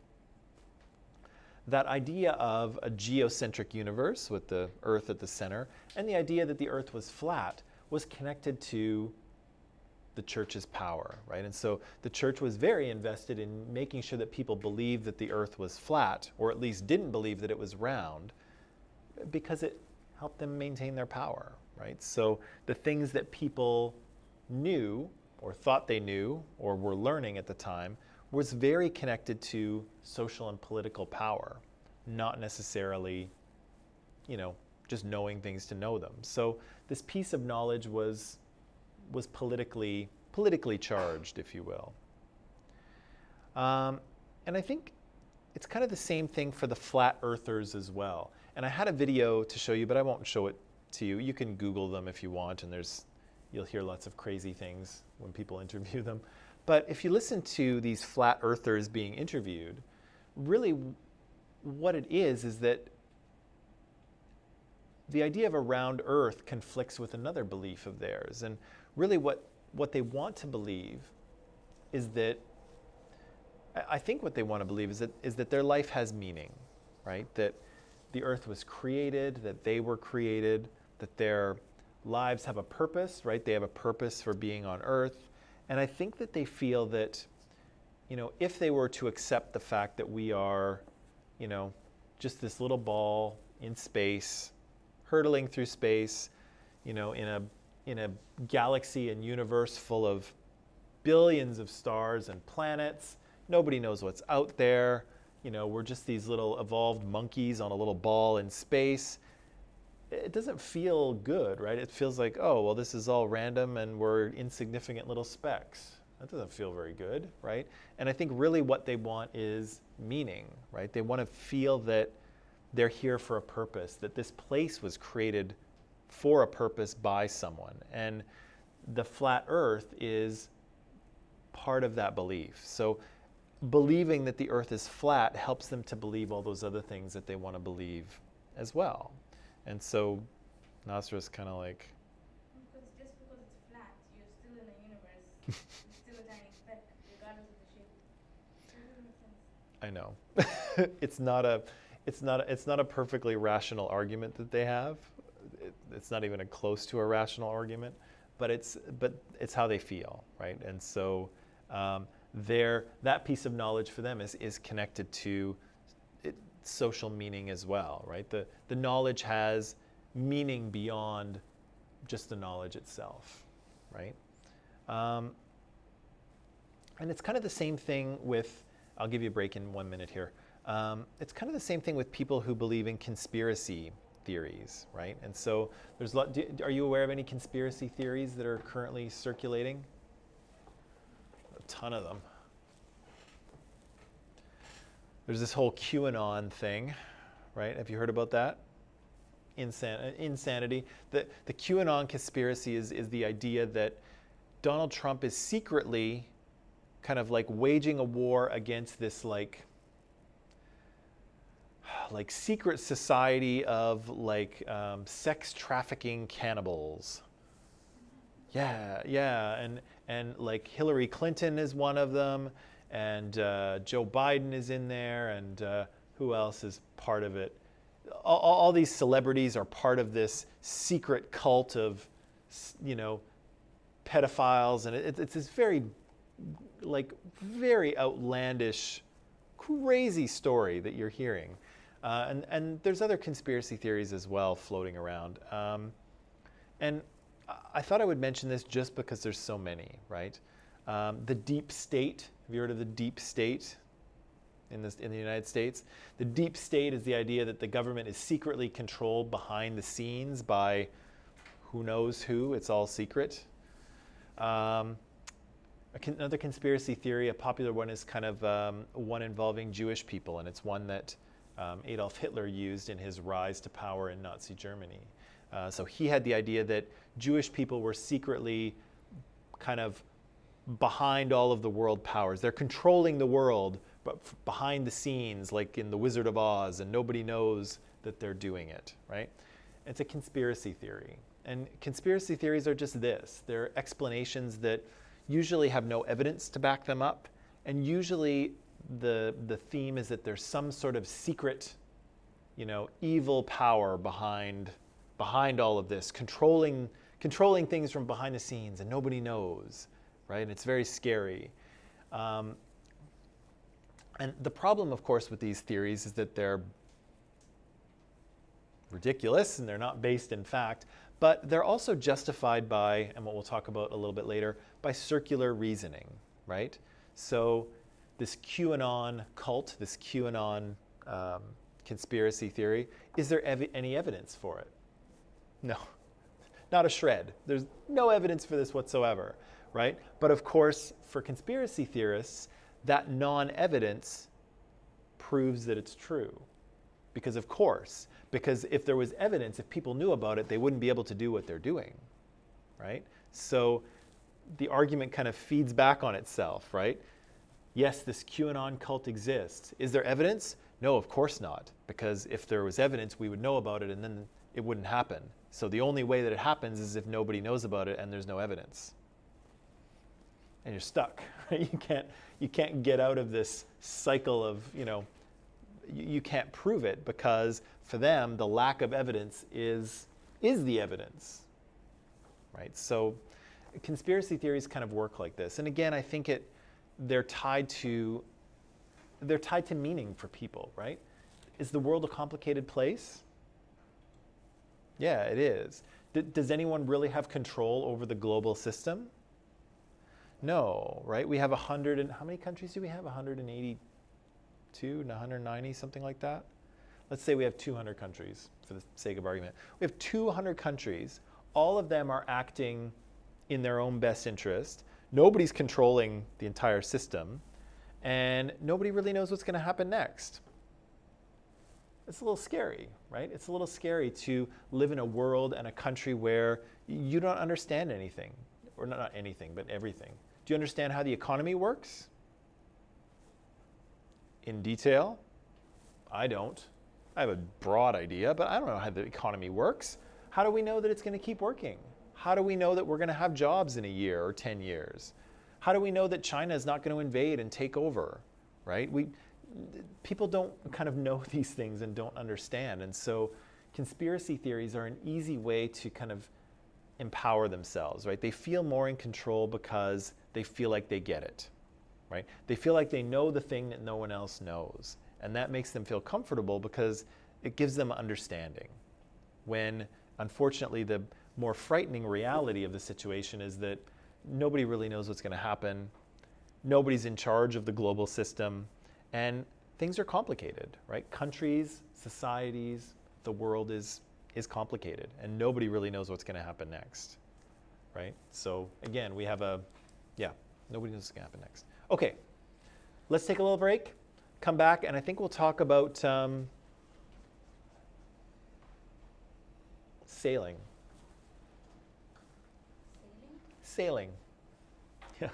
Speaker 1: that idea of a geocentric universe with the earth at the center, and the idea that the earth was flat, was connected to the church's power, right? And so the church was very invested in making sure that people believed that the earth was flat, or at least didn't believe that it was round, because it helped them maintain their power, right? So the things that people knew or thought they knew or were learning at the time was very connected to social and political power, not necessarily, just knowing things to know them. So this piece of knowledge was politically charged, if you will. And I think it's kind of the same thing for the flat earthers as well. And I had a video to show you, but I won't show it to you. You can Google them if you want, and you'll hear lots of crazy things when people interview them. But if you listen to these flat earthers being interviewed, really what it is that the idea of a round earth conflicts with another belief of theirs. And really what they want to believe is that, I think what they want to believe is that their life has meaning, right? That the earth was created, that they were created, that their lives have a purpose, right? They have a purpose for being on earth. And I think that they feel that, if they were to accept the fact that we are, just this little ball in space, hurtling through space, in a galaxy and universe full of billions of stars and planets, nobody knows what's out there. We're just these little evolved monkeys on a little ball in space. It doesn't feel good, right? It feels like, oh, well, this is all random and we're insignificant little specks. That doesn't feel very good, right? And I think really what they want is meaning, right? They want to feel that they're here for a purpose, that this place was created for a purpose by someone. And the flat earth is part of that belief. So believing that the earth is flat helps them to believe all those other things that they want to believe as well. And so Nasra's kind of like,
Speaker 3: because just because it's flat, you're still in a universe. It's still a tiny speck, regardless of the shape. It doesn't make sense.
Speaker 1: I know. It's not a perfectly rational argument that they have. It's not even close to a rational argument, but it's how they feel, right? And so that piece of knowledge for them is connected to social meaning as well, right? The knowledge has meaning beyond just the knowledge itself, right? And it's kind of the same thing with, I'll give you a break in 1 minute here. It's kind of the same thing with people who believe in conspiracy theories, right? And so there's are you aware of any conspiracy theories that are currently circulating? A ton of them. There's this whole QAnon thing, right? Have you heard about that? Insanity. The QAnon conspiracy is the idea that Donald Trump is secretly kind of like waging a war against this like secret society of sex trafficking cannibals. Yeah, and like Hillary Clinton is one of them, and Joe Biden is in there, and who else is part of it? All these celebrities are part of this secret cult of, pedophiles, and it's this very outlandish, crazy story that you're hearing. And there's other conspiracy theories as well floating around. And I thought I would mention this just because there's so many, right? The deep state. Have you heard of the deep state in the United States? The deep state is the idea that the government is secretly controlled behind the scenes by who knows who. It's all secret. Another conspiracy theory, a popular one, is kind of one involving Jewish people, and it's one that Adolf Hitler used in his rise to power in Nazi Germany. So he had the idea that Jewish people were secretly kind of behind all of the world powers. They're controlling the world, but behind the scenes, like in The Wizard of Oz, and nobody knows that they're doing it, right? It's a conspiracy theory. And conspiracy theories are just this. They're explanations that usually have no evidence to back them up, and usually the theme is that there's some sort of secret, evil power behind all of this, controlling things from behind the scenes, and nobody knows, right? And it's very scary. And the problem, of course, with these theories is that they're ridiculous and they're not based in fact, but they're also justified by, and what we'll talk about a little bit later, by circular reasoning, right? So this QAnon cult, this QAnon conspiracy theory, is there any evidence for it? No, not a shred. There's no evidence for this whatsoever, right? But of course, for conspiracy theorists, that non-evidence proves that it's true. Because if there was evidence, if people knew about it, they wouldn't be able to do what they're doing, right? So the argument kind of feeds back on itself, right? Yes, this QAnon cult exists. Is there evidence? No, of course not. Because if there was evidence, we would know about it and then it wouldn't happen. So the only way that it happens is if nobody knows about it and there's no evidence. And you're stuck, right? You can't get out of this cycle of, you can't prove it because for them, the lack of evidence is the evidence, right? So conspiracy theories kind of work like this. And again, I think they're tied to meaning for people, right? Is the world a complicated place? Yeah, it is. Does anyone really have control over the global system? No, right? We have how many countries do we have? 182, 190, something like that? Let's say we have 200 countries for the sake of argument. We have 200 countries. All of them are acting in their own best interest. Nobody's controlling the entire system. And nobody really knows what's going to happen next. It's a little scary, right? It's a little scary to live in a world and a country where you don't understand anything. Or not anything, but everything. Do you understand how the economy works? In detail? I don't. I have a broad idea, but I don't know how the economy works. How do we know that it's going to keep working? How do we know that we're going to have jobs in a year or 10 years? How do we know that China is not going to invade and take over, right? People don't kind of know these things and don't understand. And so conspiracy theories are an easy way to kind of empower themselves, right? They feel more in control because they feel like they get it, right? They feel like they know the thing that no one else knows. And that makes them feel comfortable because it gives them understanding. When, unfortunately, the more frightening reality of the situation is that nobody really knows what's going to happen. Nobody's in charge of the global system. And things are complicated, right? Countries, societies, the world is complicated. And nobody really knows what's going to happen next, right? So again, we have nobody knows what's going to happen next. Okay, let's take a little break, come back, and I think we'll talk about sailing. Sailing. Yeah.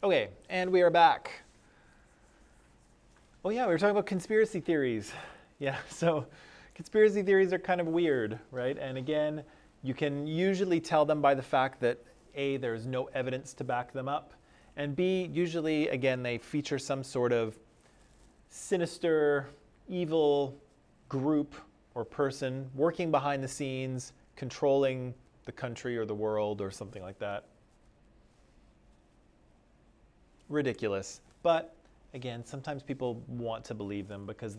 Speaker 1: Okay, and we are back. Oh yeah, we were talking about conspiracy theories. Yeah, so conspiracy theories are kind of weird, right? And again, you can usually tell them by the fact that A, there's no evidence to back them up, and B, usually, again, they feature some sort of sinister, evil group or person working behind the scenes, controlling the country or the world or something like that. Ridiculous. But again, sometimes people want to believe them because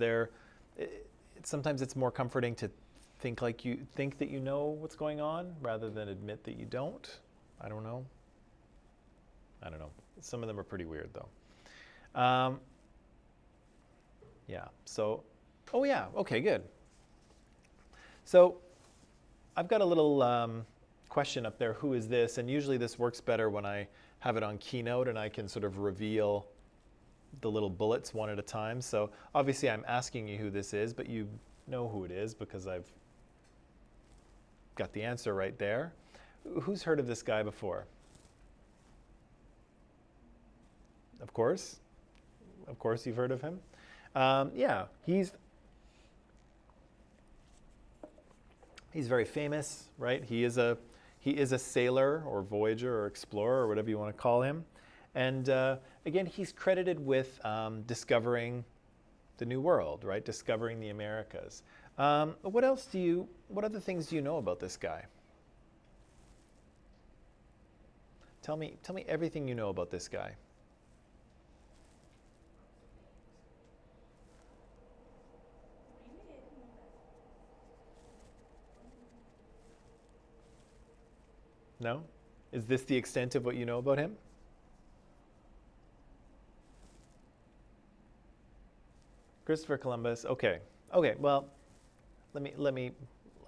Speaker 1: sometimes it's more comforting to think that you know what's going on rather than admit that you don't. I don't know. Some of them are pretty weird though. Yeah. So, oh yeah. Okay, good. So I've got a little question up there. Who is this? And usually this works better when I have it on Keynote and I can sort of reveal the little bullets one at a time. So obviously I'm asking you who this is, but you know who it is because I've got the answer right there. Who's heard of this guy before? Of course you've heard of him. Yeah, he's very famous, right? He is a sailor or voyager or explorer or whatever you want to call him. And again, he's credited with discovering the New World, right? Discovering the Americas. What other things do you know about this guy? Tell me everything you know about this guy.
Speaker 3: Really? I didn't know that.
Speaker 1: No? Is this the extent of what you know about him? Christopher Columbus. Okay. Well,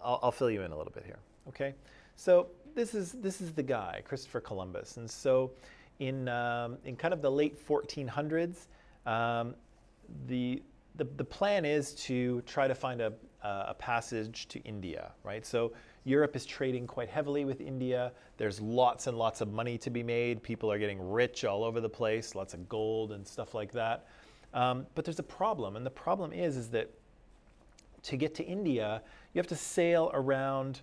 Speaker 1: I'll fill you in a little bit here. Okay. So this is the guy, Christopher Columbus, and so in kind of the late 1400s, the plan is to try to find a passage to India, right? So Europe is trading quite heavily with India. There's lots and lots of money to be made. People are getting rich all over the place, lots of gold and stuff like that. But there's a problem, and the problem is that to get to India, you have to sail around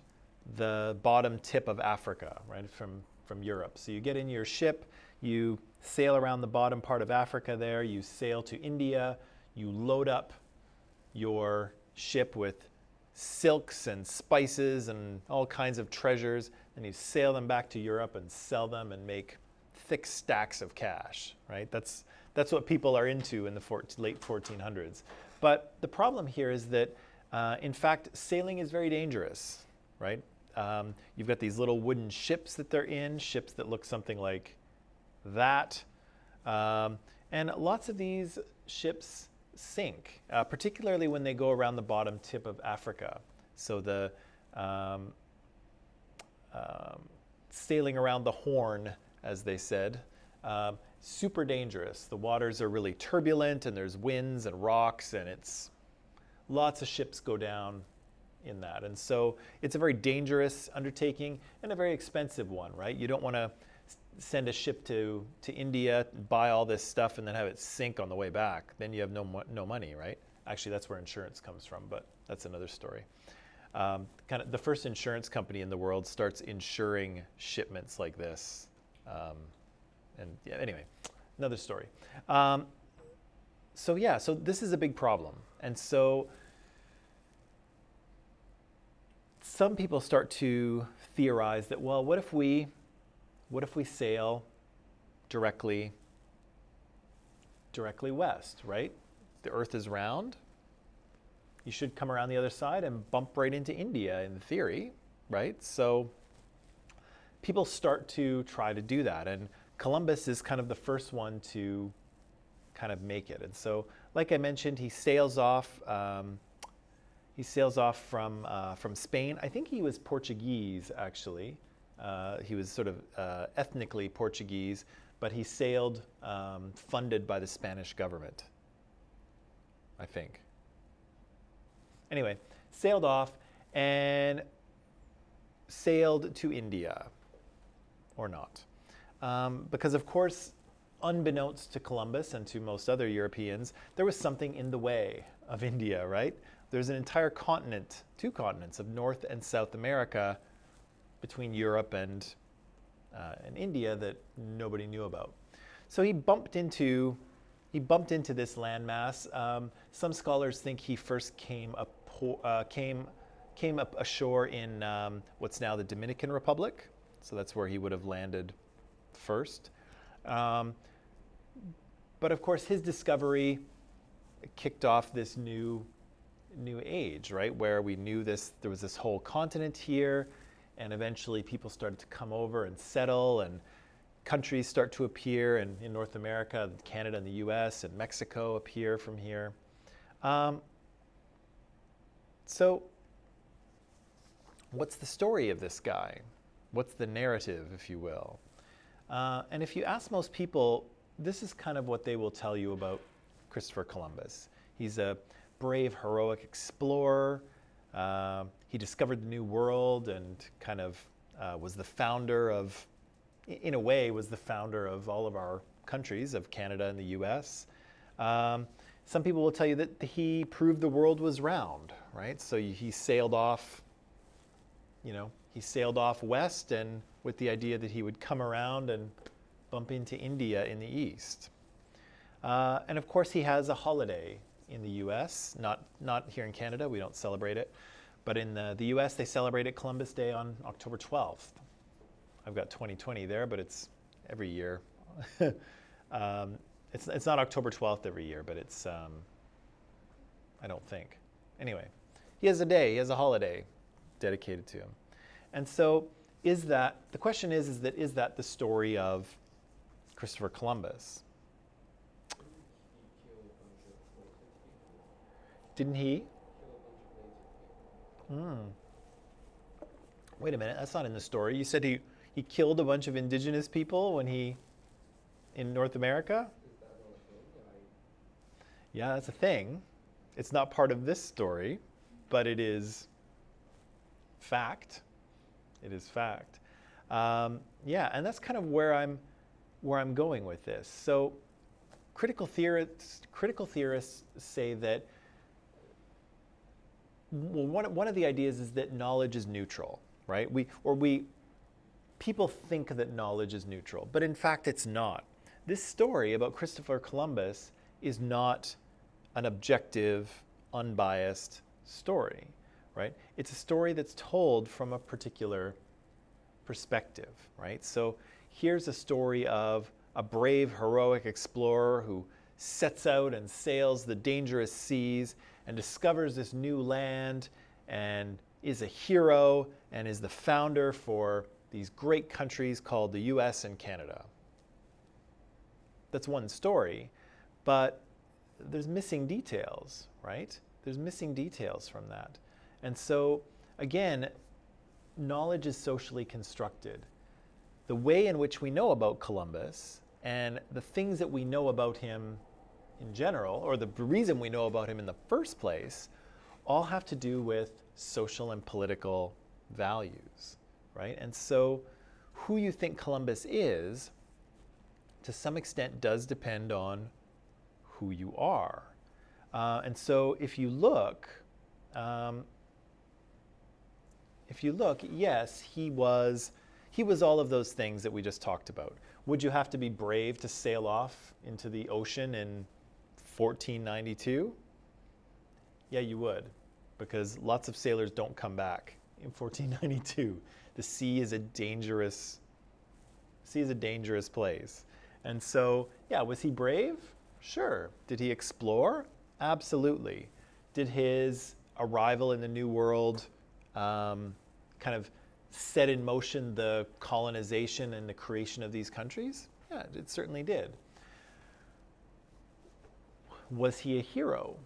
Speaker 1: the bottom tip of Africa, right, from Europe. So you get in your ship, you sail around the bottom part of Africa there, you sail to India, you load up your ship with silks and spices and all kinds of treasures, and you sail them back to Europe and sell them and make thick stacks of cash, right? That's what people are into in the late 1400s. But the problem here is that, in fact, sailing is very dangerous, right? You've got these little wooden ships that they're in, ships that look something like that. And lots of these ships sink, particularly when they go around the bottom tip of Africa. So the sailing around the Horn, as they said, super dangerous. The waters are really turbulent and there's winds and rocks, and lots of ships go down in that. And so it's a very dangerous undertaking and a very expensive one, right? You don't want to send a ship to India, buy all this stuff, and then have it sink on the way back. Then you have no money, right? Actually, that's where insurance comes from, but that's another story. Kind of the first insurance company in the world starts insuring shipments like this. And yeah, anyway, another story. So this is a big problem. And so some people start to theorize that, well, what if we sail directly west, right? The Earth is round. You should come around the other side and bump right into India in theory, right? So people start to try to do that, and Columbus is kind of the first one to kind of make it. And so, like I mentioned, he sails off. He sails off from Spain. I think he was Portuguese, actually. He was sort of ethnically Portuguese, but he sailed funded by the Spanish government, I think. Anyway, sailed off and sailed to India, or not. Because of course, unbeknownst to Columbus and to most other Europeans, there was something in the way of India, right? There's an entire continent, 2 continents of North and South America between Europe and India that nobody knew about. So he bumped into this landmass. Some scholars think he first came up ashore in what's now the Dominican Republic. So that's where he would have landed first. But of course, his discovery kicked off this new age, right? Where we knew there was this whole continent here, and eventually people started to come over and settle, and countries start to appear in North America. Canada and the US and Mexico appear from here. So what's the story of this guy? What's the narrative, if you will? And if you ask most people, this is kind of what they will tell you about Christopher Columbus. He's a brave, heroic explorer. He discovered the New World and kind of was the founder of, in a way, was the founder of all of our countries, of Canada and the US. Some people will tell you that he proved the world was round, right? So he sailed off, he sailed off west, and with the idea that he would come around and bump into India in the east. And of course, he has a holiday in the US, not here in Canada, we don't celebrate it, but in the US, they celebrated Columbus Day on October 12th. I've got 2020 there, but it's every year. It's not October 12th every year, but it's, I don't think. Anyway, he has a day, he has a holiday dedicated to him. And so the question is that the story of Christopher Columbus? Didn't he? Wait a minute, that's not in the story. You said he killed a bunch of indigenous people in North America? Yeah, that's a thing. It's not part of this story, but it is fact. It is fact. Yeah, and that's kind of where I'm going with this. So critical theorists say that, well, one of the ideas is that knowledge is neutral, right? People think that knowledge is neutral, but in fact it's not. This story about Christopher Columbus is not an objective, unbiased story, right? It's a story that's told from a particular perspective, right? So here's a story of a brave, heroic explorer who sets out and sails the dangerous seas and discovers this new land and is a hero and is the founder for these great countries called the US and Canada. That's one story, but there's missing details, right? There's missing details from that. And so, again, knowledge is socially constructed. The way in which we know about Columbus and the things that we know about him in general, or the reason we know about him in the first place, all have to do with social and political values, right? And so who you think Columbus is, to some extent, does depend on who you are. And so if you look, yes, he was all of those things that we just talked about. Would you have to be brave to sail off into the ocean in 1492? Yeah, you would, because lots of sailors don't come back in 1492. The sea is a dangerous place. And so, yeah, was he brave? Sure. Did he explore? Absolutely. Did his arrival in the New World kind of set in motion the colonization and the creation of these countries? Yeah, it certainly did. Was he a hero?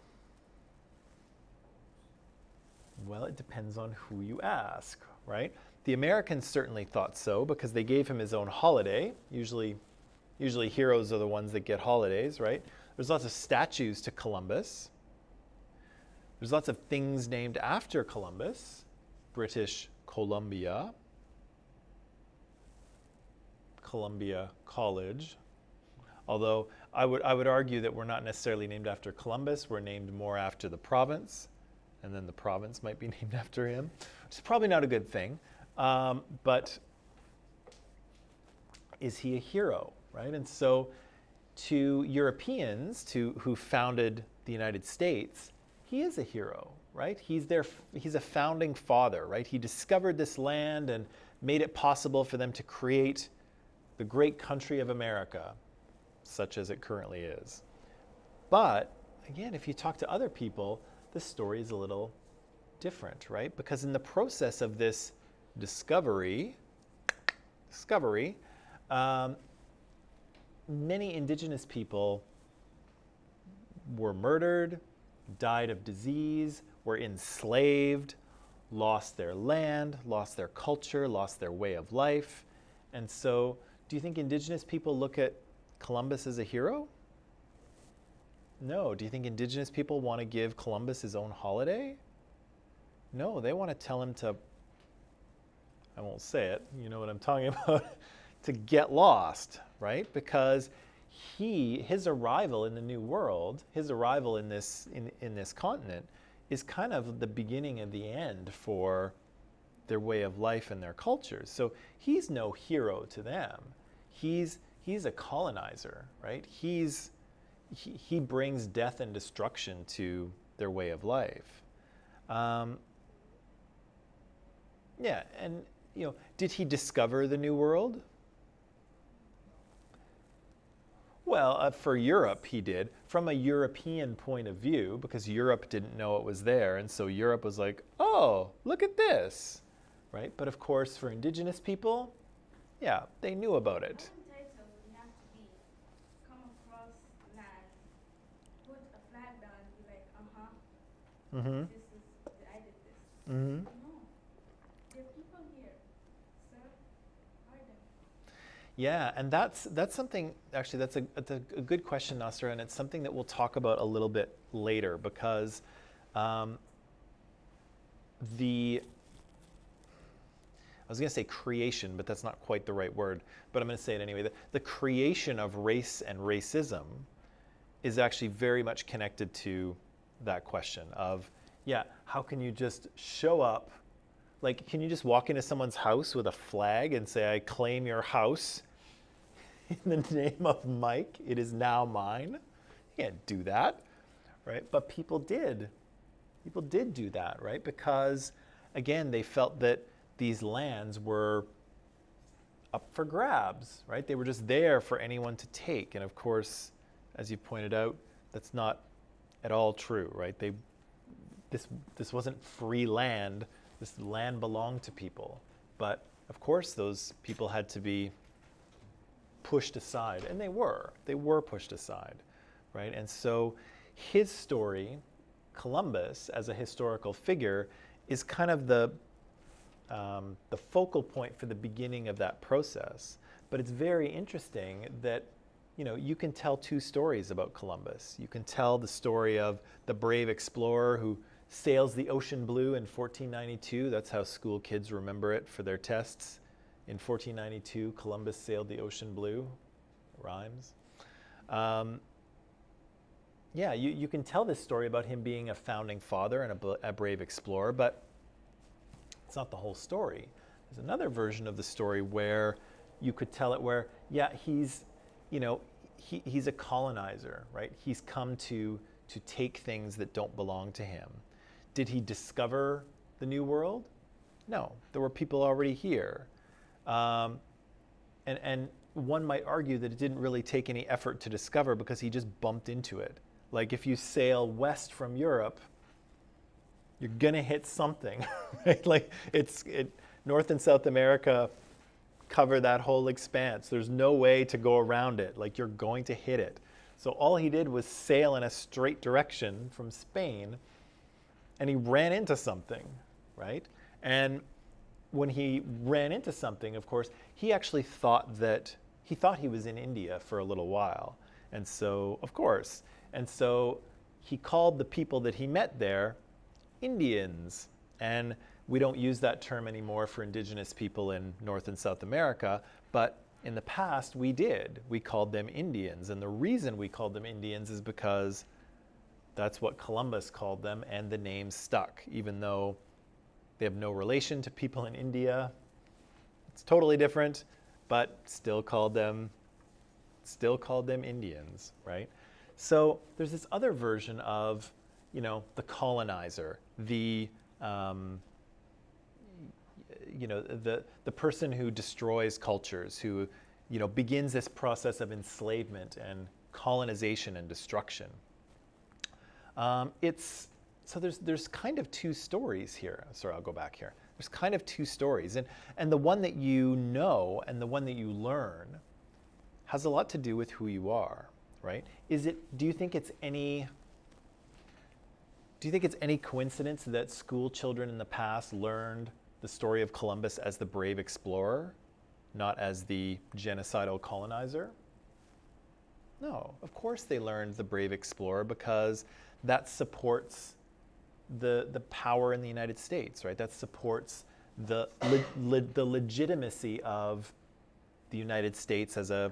Speaker 1: Well, it depends on who you ask, right? The Americans certainly thought so because they gave him his own holiday. Usually heroes are the ones that get holidays, right? There's lots of statues to Columbus. There's lots of things named after Columbus. British Columbia, Columbia College, Although I would argue that we're not necessarily named after Columbus, we're named more after the province, and then the province might be named after him, which is probably not a good thing. But is he a hero, right? And so to Europeans who founded the United States, he is a hero, right? He's a founding father, right? He discovered this land and made it possible for them to create the great country of America, such as it currently is. But again, if you talk to other people, the story is a little different, right? Because in the process of this discovery, many indigenous people were murdered, died of disease, were enslaved, lost their land, lost their culture, lost their way of life. And so, do you think indigenous people look at Columbus as a hero? No. Do you think indigenous people want to give Columbus his own holiday? No, they want to tell him to, I won't say it, you know what I'm talking about, to get lost, right? Because his arrival in the New World, his arrival in this continent, is kind of the beginning of the end for their way of life and their cultures. So he's no hero to them. He's a colonizer, right? He brings death and destruction to their way of life. Yeah, and did he discover the New World? Well, for Europe, he did, from a European point of view, because Europe didn't know it was there, and so Europe was like, oh, look at this, right? But of course, for indigenous people, yeah, they knew about it.
Speaker 3: Untitled would have to be come across land, put a flag down, and be like,
Speaker 1: Mm-hmm.
Speaker 3: I did this.
Speaker 1: Mm-hmm.
Speaker 3: No, there are people here, sir. Pardon.
Speaker 1: Yeah, and that's something, actually, that's a good question, Nasser, and it's something that we'll talk about a little bit later, because I was going to say creation, but that's not quite the right word, but I'm going to say it anyway. The creation of race and racism is actually very much connected to that question of, yeah, how can you just show up? Like, can you just walk into someone's house with a flag and say, I claim your house in the name of Mike, it is now mine? You can't do that, right? But people did. People did do that, right? Because, again, they felt that these lands were up for grabs, right? They were just there for anyone to take. And of course, as you pointed out, that's not at all true, right? This wasn't free land. This land belonged to people. But of course, those people had to be pushed aside, and they were pushed aside, right? And so his story, Columbus as a historical figure, is kind of the focal point for the beginning of that process. But it's very interesting that you can tell two stories about Columbus. You can tell the story of the brave explorer who sails the ocean blue in 1492. That's how school kids remember it for their tests. In 1492, Columbus sailed the ocean blue. Rhymes. Yeah, you can tell this story about him being a founding father and a brave explorer, but it's not the whole story. There's another version of the story where you could tell it where, yeah, he's a colonizer, right? He's come to take things that don't belong to him. Did he discover the New World? No, there were people already here. And one might argue that it didn't really take any effort to discover because he just bumped into it. Like if you sail west from Europe, you're gonna hit something, right? Like North and South America cover that whole expanse. There's no way to go around it. Like you're going to hit it. So all he did was sail in a straight direction from Spain, and he ran into something, right? And when he ran into something, of course, he actually thought he was in India for a little while. And so, of course, he called the people that he met there Indians. And we don't use that term anymore for indigenous people in North and South America, but in the past, we did. We called them Indians. And the reason we called them Indians is because that's what Columbus called them, and the name stuck, even though they have no relation to people in India. It's totally different, but still called them Indians, right? So there's this other version of, the colonizer, the person who destroys cultures, who, begins this process of enslavement and colonization and destruction. So there's kind of two stories here. Sorry, I'll go back here. There's kind of two stories, and the one that you know and the one that you learn has a lot to do with who you are, right? Do you think it's any coincidence that school children in the past learned the story of Columbus as the brave explorer, not as the genocidal colonizer? No, of course they learned the brave explorer because that supports the power in the United States, right? That supports the legitimacy of the United States as a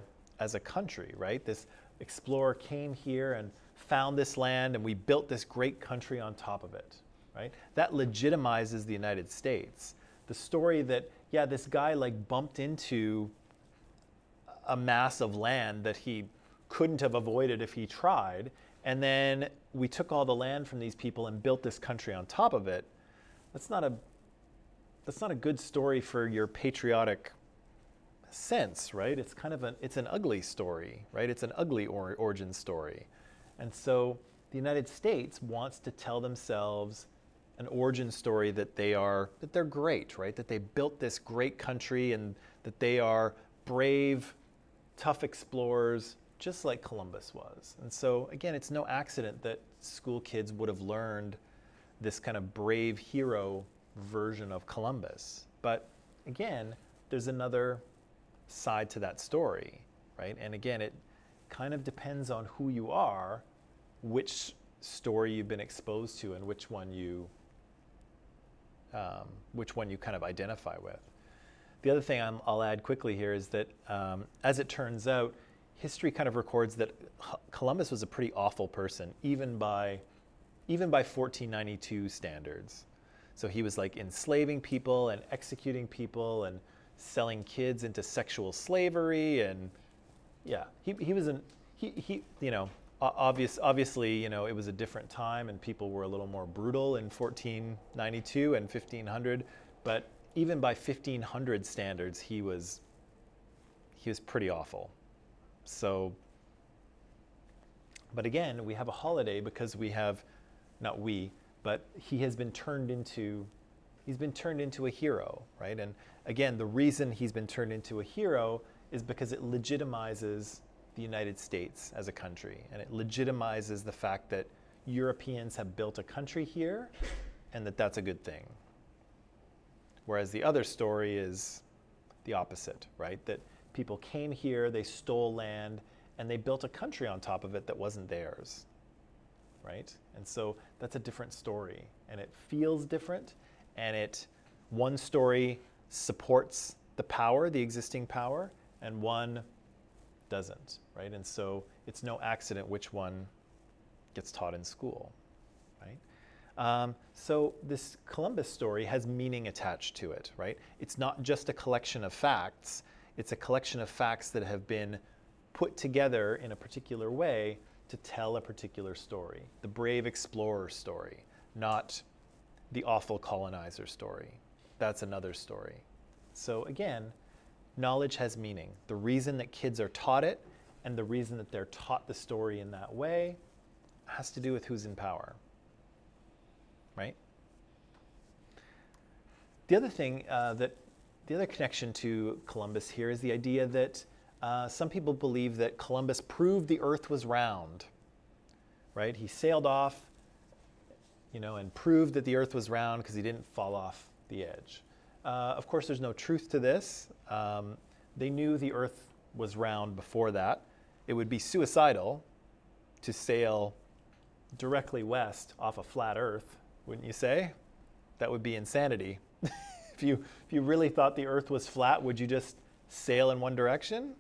Speaker 1: country, right? This explorer came here and found this land, and we built this great country on top of it, right? That legitimizes the United States. The story that, this guy bumped into a mass of land that he couldn't have avoided if he tried, and then we took all the land from these people and built this country on top of it. That's not a good story for your patriotic sense, right? It's an ugly story, right? It's an ugly origin story. And so the United States wants to tell themselves an origin story that they're great, right? That they built this great country and that they are brave, tough explorers, just like Columbus was. And so again, it's no accident that school kids would have learned this kind of brave hero version of Columbus. But again, there's another side to that story, right? And again, it kind of depends on who you are, which story you've been exposed to, and which one you kind of identify with. The other thing I'll add quickly here is that, as it turns out, history kind of records that Columbus was a pretty awful person, even by 1492 standards. So he was enslaving people and executing people and selling kids into sexual slavery, and he wasn't obviously it was a different time and people were a little more brutal in 1492 and 1500, but even by 1500 standards he was pretty awful. So, but again, we have a holiday because he's been turned into a hero, right? And again, the reason he's been turned into a hero is because it legitimizes the United States as a country, and it legitimizes the fact that Europeans have built a country here and that's a good thing. Whereas the other story is the opposite, right? That people came here, they stole land, and they built a country on top of it that wasn't theirs, right? And so that's a different story, and it feels different, and one story supports the existing power, and one doesn't, right? And so it's no accident which one gets taught in school, right? So this Columbus story has meaning attached to it, right? It's not just a collection of facts, it's a collection of facts that have been put together in a particular way to tell a particular story. The brave explorer story, not the awful colonizer story. That's another story. So again, knowledge has meaning. The reason that kids are taught it and the reason that they're taught the story in that way has to do with who's in power, right? The other thing the other connection to Columbus here is the idea that some people believe that Columbus proved the earth was round, right? He sailed off, and proved that the earth was round because he didn't fall off the edge. Of course, there's no truth to this. They knew the earth was round before that. It would be suicidal to sail directly west off a flat earth, wouldn't you say? That would be insanity. If you really thought the earth was flat, would you just sail in one direction?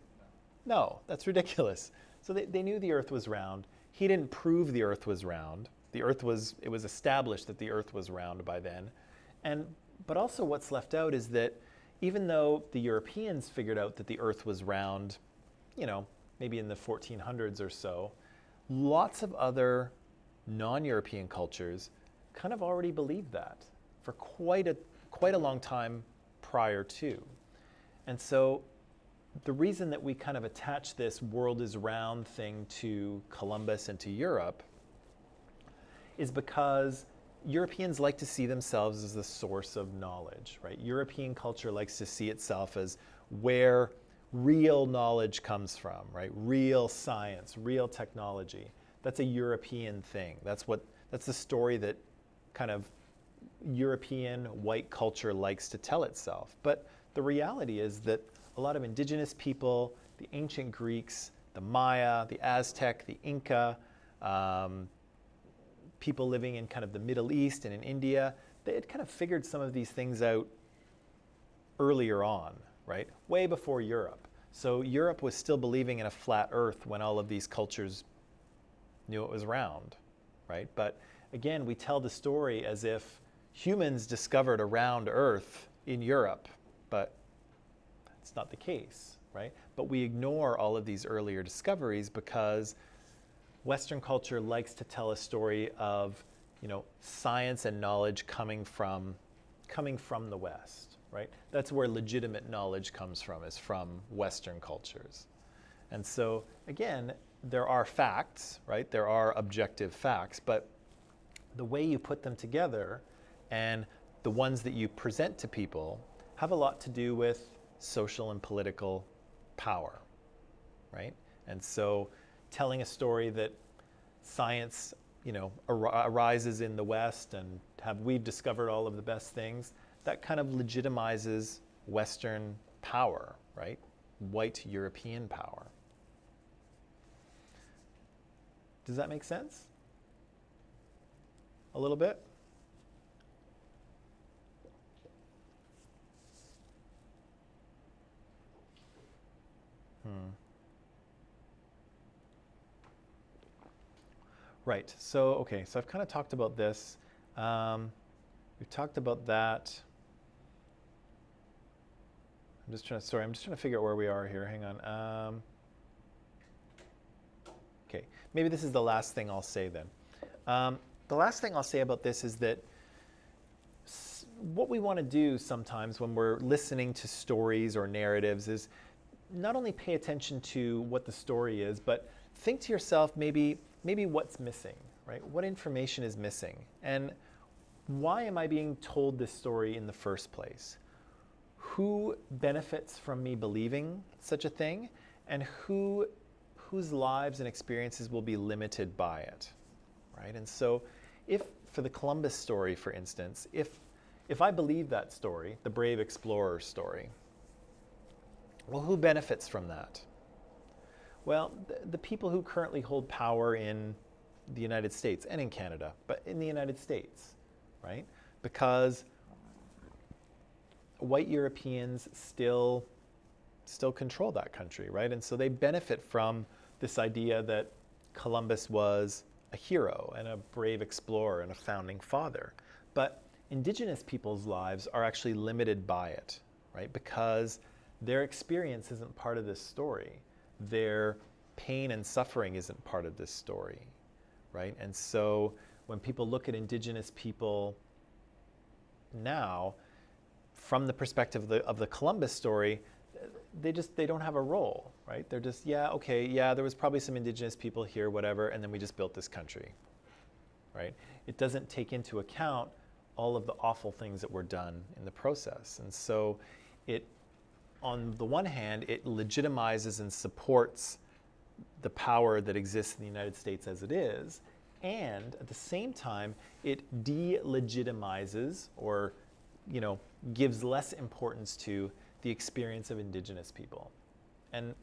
Speaker 1: No, that's ridiculous. So they knew the earth was round. He didn't prove the earth was round. It was established that the earth was round by then. But also what's left out is that even though the Europeans figured out that the earth was round, maybe in the 1400s or so, lots of other non-European cultures kind of already believed that for quite a long time prior to. And so the reason that we kind of attach this world is round thing to Columbus and to Europe is because Europeans like to see themselves as the source of knowledge, right? European culture likes to see itself as where real knowledge comes from, right? Real science, real technology. That's a European thing. That's the story that kind of European white culture likes to tell itself. But the reality is that a lot of indigenous people, the ancient Greeks, the Maya, the Aztec, the Inca, people living in kind of the Middle East and in India, they had kind of figured some of these things out earlier on, right? Way before Europe. So Europe was still believing in a flat earth when all of these cultures knew it was round, right? But again, we tell the story as if humans discovered a round earth in Europe, but that's not the case, right? But we ignore all of these earlier discoveries because Western culture likes to tell a story of, science and knowledge coming from the West, right? That's where legitimate knowledge comes from, is from Western cultures. And so, again, there are facts, right? There are objective facts, but the way you put them together and the ones that you present to people have a lot to do with social and political power, right? And so telling a story that science, arises in the West and we've discovered all of the best things, that kind of legitimizes Western power, right? White European power. Does that make sense? A little bit? Right, so I've kind of talked about this. We've talked about that. I'm just trying to figure out where we are here. Hang on. Okay, maybe this is the last thing I'll say then. The last thing I'll say about this is that what we want to do sometimes when we're listening to stories or narratives is not only pay attention to what the story is, but think to yourself maybe what's missing, right? What information is missing? And why am I being told this story in the first place? Who benefits from me believing such a thing? And whose lives and experiences will be limited by it, right? And so if, for the Columbus story, for instance, if I believe that story, the brave explorer story, well, who benefits from that? Well, the people who currently hold power in the United States and in Canada, but in the United States, right? Because white Europeans still control that country, right? And so they benefit from this idea that Columbus was a hero and a brave explorer and a founding father. But indigenous people's lives are actually limited by it, right? Because their experience isn't part of this story. Their pain and suffering isn't part of this story, right? And so when people look at indigenous people now, from the perspective of the Columbus story, they don't have a role, right? They're just, there was probably some indigenous people here, whatever, and then we just built this country, right? It doesn't take into account all of the awful things that were done in the process. And so on the one hand, it legitimizes and supports the power that exists in the United States as it is, and at the same time, it delegitimizes or, gives less importance to the experience of indigenous people. And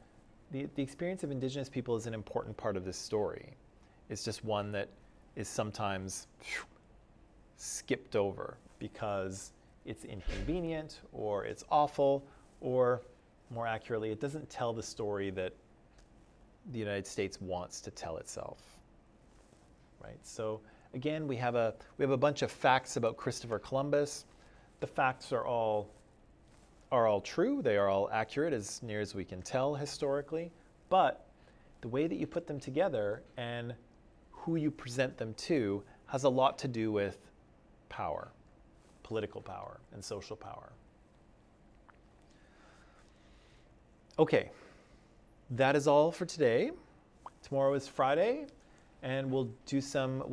Speaker 1: the experience of indigenous people is an important part of this story. It's just one that is sometimes skipped over because it's inconvenient or it's awful or more accurately, it doesn't tell the story that the United States wants to tell itself. Right? So again, we have a bunch of facts about Christopher Columbus. The facts are all true. They are all accurate as near as we can tell historically. But the way that you put them together and who you present them to has a lot to do with power, political power and social power. Okay, that is all for today. Tomorrow is Friday, and we'll do some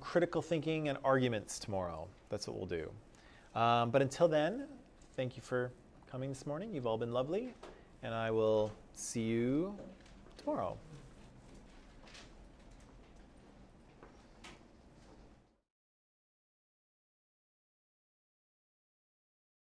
Speaker 1: critical thinking and arguments tomorrow. That's what we'll do. But until then, thank you for coming this morning. You've all been lovely, and I will see you tomorrow.